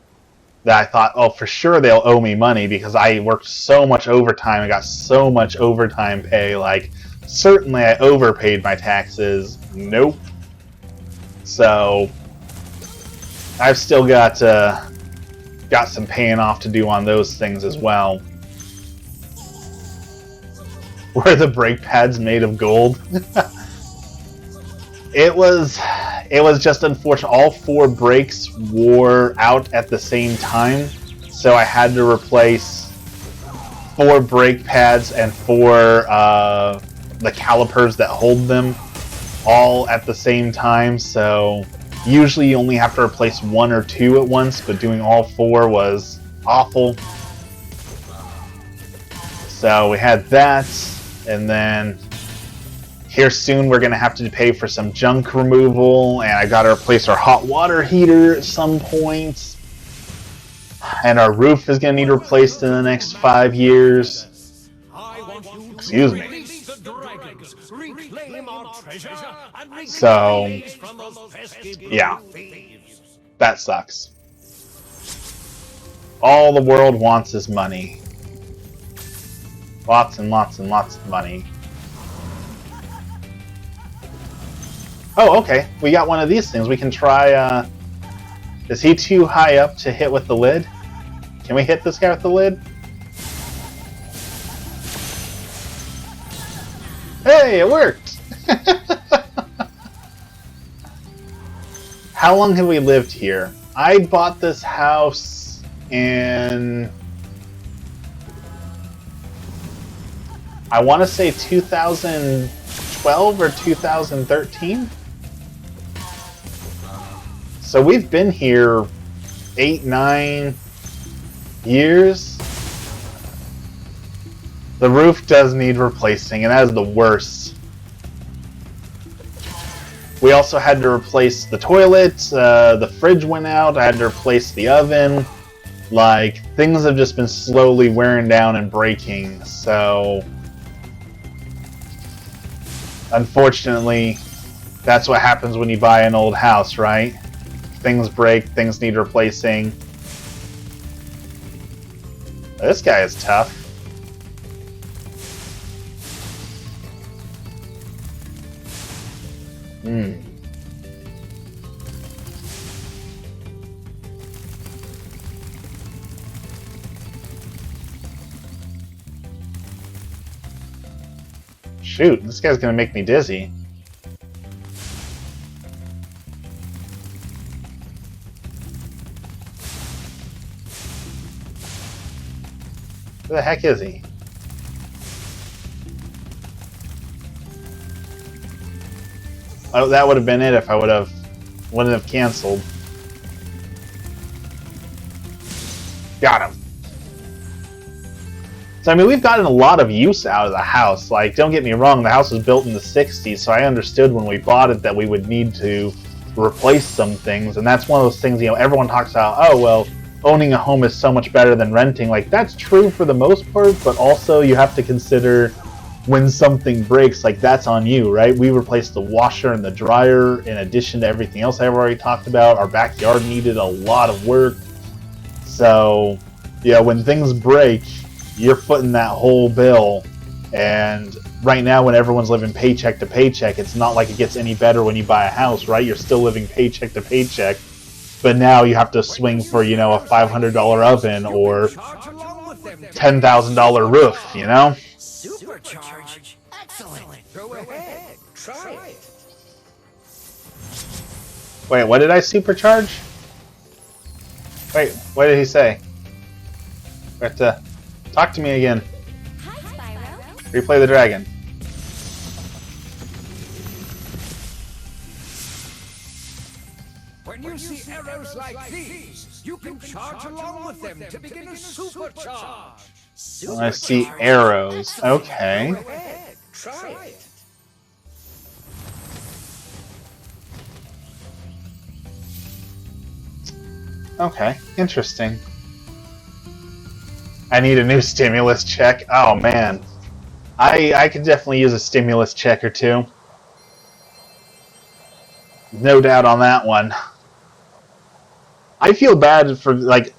that I thought, oh, for sure they'll owe me money because I worked so much overtime and got so much overtime pay. Like, certainly I overpaid my taxes. Nope. So, I've still got some paying off to do on those things as well. Were the brake pads made of gold? It was just unfortunate. All 4 brakes wore out at the same time, so I had to replace 4 brake pads and 4 the calipers that hold them all at the same time. So usually you only have to replace 1 or 2 at once, but doing all 4 was awful. So we had that, and then here soon we're going to have to pay for some junk removal, and I got to replace our hot water heater at some point. And our roof is going to need replaced in the next 5 years. Excuse me. So, yeah. That sucks. All the world wants is money. Lots and lots and lots of money. Oh, okay. We got one of these things. We can try, is he too high up to hit with the lid? Can we hit this guy with the lid? Hey, it worked! How long have we lived here? I bought this house in, I want to say 2012 or 2013? So we've been here 8-9 years. The roof does need replacing, and that is the worst. We also had to replace the toilet, the fridge went out, I had to replace the oven. Like, things have just been slowly wearing down and breaking, so unfortunately, that's what happens when you buy an old house, right? Things break, things need replacing. This guy is tough. Shoot, this guy's gonna make me dizzy. Where the heck is he? Oh, that would have been it if I would have wouldn't have canceled. Got him. So, I mean, we've gotten a lot of use out of the house. Like, don't get me wrong, the house was built in the 60s, so I understood when we bought it that we would need to replace some things. And that's one of those things, you know, everyone talks about, oh, well, owning a home is so much better than renting. Like, that's true for the most part, but also you have to consider when something breaks, like, that's on you, right? We replaced the washer and the dryer in addition to everything else I've already talked about. Our backyard needed a lot of work. So, yeah, when things break, you're footing that whole bill. And right now, when everyone's living paycheck to paycheck, it's not like it gets any better when you buy a house, right? You're still living paycheck to paycheck. But now you have to swing for, you know, a $500 oven or $10,000 roof, you know? Supercharge? Excellent. Go ahead. Try it. Wait, what did I supercharge? Wait, what did he say? We have to talk to me again. Hi, Spyro. Replay the dragon. When you see arrows like these, you can charge along with them to begin a supercharge. I see arrows. Okay. Go ahead, try it. Okay, interesting. I need a new stimulus check. Oh man. I could definitely use a stimulus check or two. No doubt on that one. I feel bad for, like,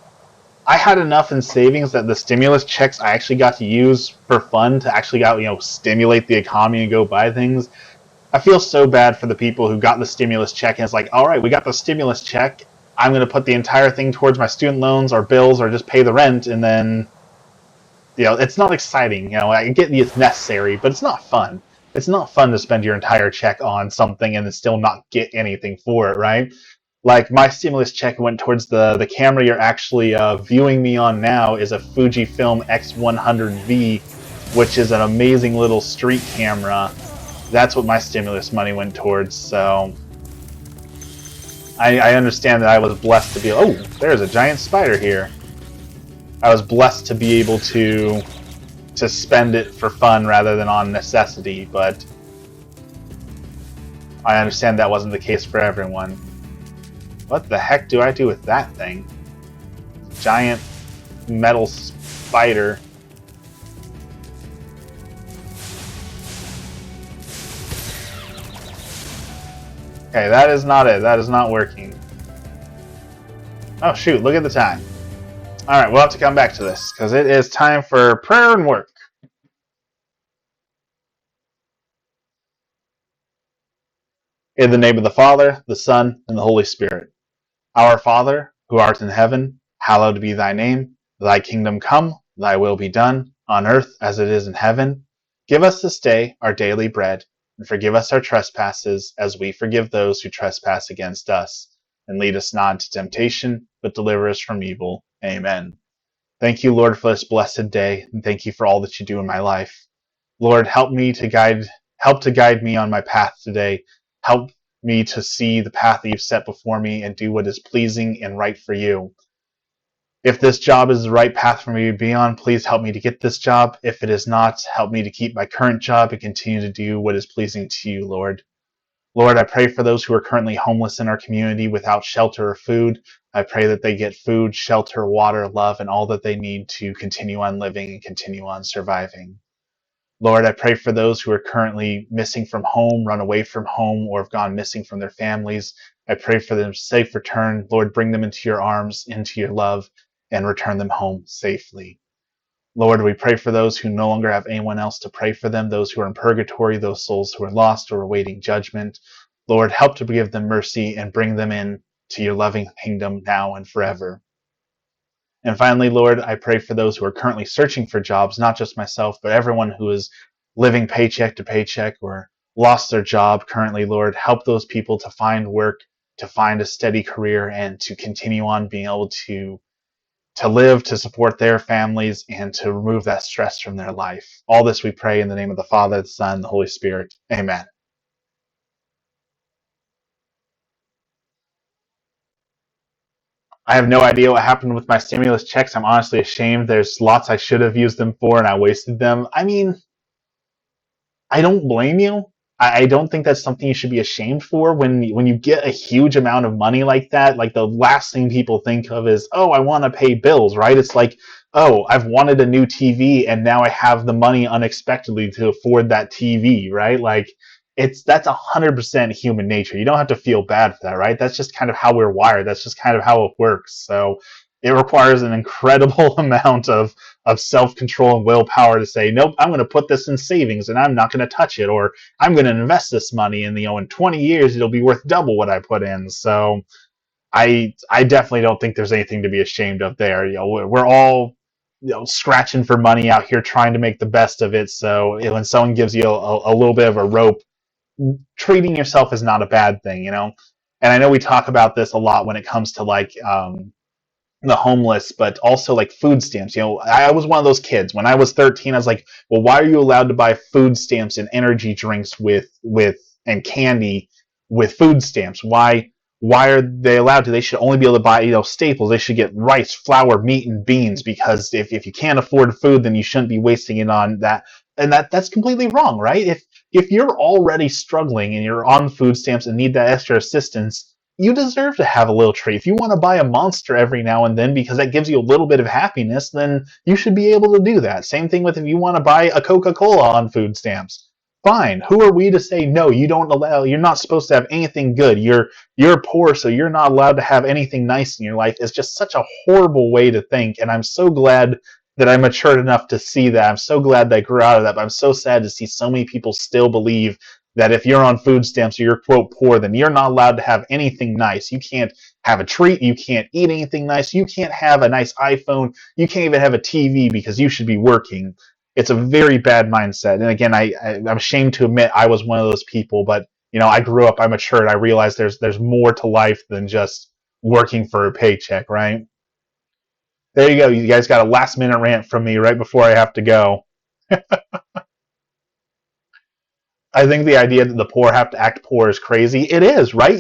I had enough in savings that the stimulus checks I actually got to use for fun to actually you know, stimulate the economy and go buy things. I feel so bad for the people who got the stimulus check and it's like, all right, we got the stimulus check. I'm going to put the entire thing towards my student loans or bills or just pay the rent, and then, you know, it's not exciting. You know, I get it's necessary, but it's not fun. It's not fun to spend your entire check on something and then still not get anything for it, right? Like, my stimulus check went towards the camera you're actually viewing me on now is a Fujifilm X100V, which is an amazing little street camera. That's what my stimulus money went towards, so I understand that I was blessed to be... Oh, there's a giant spider here. I was blessed to be able to spend it for fun rather than on necessity, but I understand that wasn't the case for everyone. What the heck do I do with that thing? Giant metal spider. Okay, that is not it. That is not working. Oh shoot, look at the time. Alright, we'll have to come back to this, because it is time for prayer and work. In the name of the Father, the Son, and the Holy Spirit. Our Father, who art in heaven, hallowed be thy name. Thy kingdom come, thy will be done, on earth as it is in heaven. Give us this day our daily bread, and forgive us our trespasses, as we forgive those who trespass against us. And lead us not into temptation, but deliver us from evil. Amen. Thank you, Lord, for this blessed day, and thank you for all that you do in my life. Lord, help to guide me on my path today. Help me to see the path that you've set before me and do what is pleasing and right for you. If this job is the right path for me to be on, please help me to get this job. If it is not, help me to keep my current job and continue to do what is pleasing to you, Lord. Lord, I pray for those who are currently homeless in our community without shelter or food. I pray that they get food, shelter, water, love, and all that they need to continue on living and continue on surviving. Lord, I pray for those who are currently missing from home, run away from home, or have gone missing from their families. I pray for them safe return. Lord, bring them into your arms, into your love, and return them home safely. Lord, we pray for those who no longer have anyone else to pray for them, those who are in purgatory, those souls who are lost or awaiting judgment. Lord, help to give them mercy and bring them in to your loving kingdom now and forever. And finally, Lord, I pray for those who are currently searching for jobs, not just myself, but everyone who is living paycheck to paycheck or lost their job currently. Lord, help those people to find work, to find a steady career, and to continue on being able to live, to support their families, and to remove that stress from their life. All this we pray in the name of the Father, the Son, and the Holy Spirit. Amen. I have no idea what happened with my stimulus checks. I'm honestly ashamed. There's lots I should have used them for, and I wasted them. I mean, I don't blame you. I don't think that's something you should be ashamed for. When you get a huge amount of money like that, like the last thing people think of is, oh, I want to pay bills, right? It's like, oh, I've wanted a new TV and now I have the money unexpectedly to afford that TV, right? Like that's 100% human nature. You don't have to feel bad for that, right? That's just kind of how we're wired. That's just kind of how it works. So it requires an incredible amount of self-control and willpower to say, nope, I'm going to put this in savings and I'm not going to touch it, or I'm going to invest this money and in 20 years it'll be worth double what I put in. So I definitely don't think there's anything to be ashamed of there. We're all scratching for money out here trying to make the best of it. So when someone gives you a little bit of a rope, treating yourself is not a bad thing. And I know we talk about this a lot when it comes to like the homeless, but also like food stamps. I was one of those kids. When I was 13, I was like, well, why are you allowed to buy food stamps and energy drinks with and candy with food stamps? Why are they allowed to? They should only be able to buy, staples. They should get rice, flour, meat, and beans, because if you can't afford food, then you shouldn't be wasting it on that. And that's completely wrong, right? If you're already struggling and you're on food stamps and need that extra assistance, you deserve to have a little treat. If you want to buy a Monster every now and then because that gives you a little bit of happiness, then you should be able to do that. Same thing with if you want to buy a Coca-Cola on food stamps. Fine. Who are we to say no? You're not supposed to have anything good. You're poor, so you're not allowed to have anything nice in your life. It's just such a horrible way to think, and I'm so glad that I matured enough to see that. I'm so glad that I grew out of that, but I'm so sad to see so many people still believe that if you're on food stamps or you're, quote, poor, then you're not allowed to have anything nice. You can't have a treat. You can't eat anything nice. You can't have a nice iPhone. You can't even have a TV because you should be working. It's a very bad mindset. And again, I'm ashamed to admit I was one of those people, but I grew up, I matured, I realized there's more to life than just working for a paycheck, right? There you go. You guys got a last minute rant from me right before I have to go. I think the idea that the poor have to act poor is crazy. It is, right?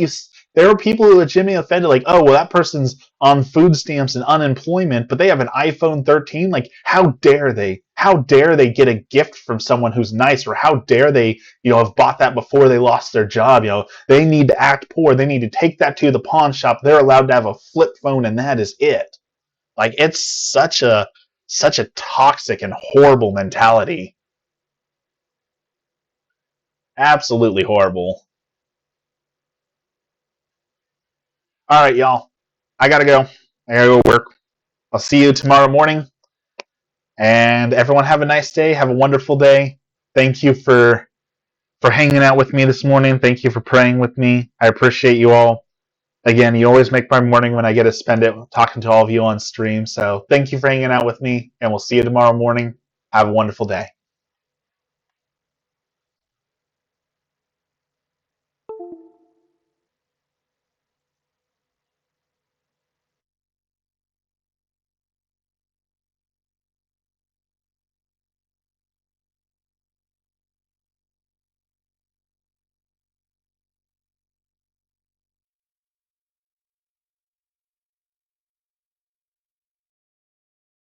There are people who are legitimately offended, like, oh, well, that person's on food stamps and unemployment, but they have an iPhone 13. Like, how dare they? How dare they get a gift from someone who's nice? Or how dare they, have bought that before they lost their job? They need to act poor. They need to take that to the pawn shop. They're allowed to have a flip phone, and that is it. Like, it's such a toxic and horrible mentality. Absolutely horrible. All right, y'all. I gotta go. I gotta go work. I'll see you tomorrow morning. And everyone have a nice day. Have a wonderful day. Thank you for hanging out with me this morning. Thank you for praying with me. I appreciate you all. Again, you always make my morning when I get to spend it talking to all of you on stream. So thank you for hanging out with me, and we'll see you tomorrow morning. Have a wonderful day.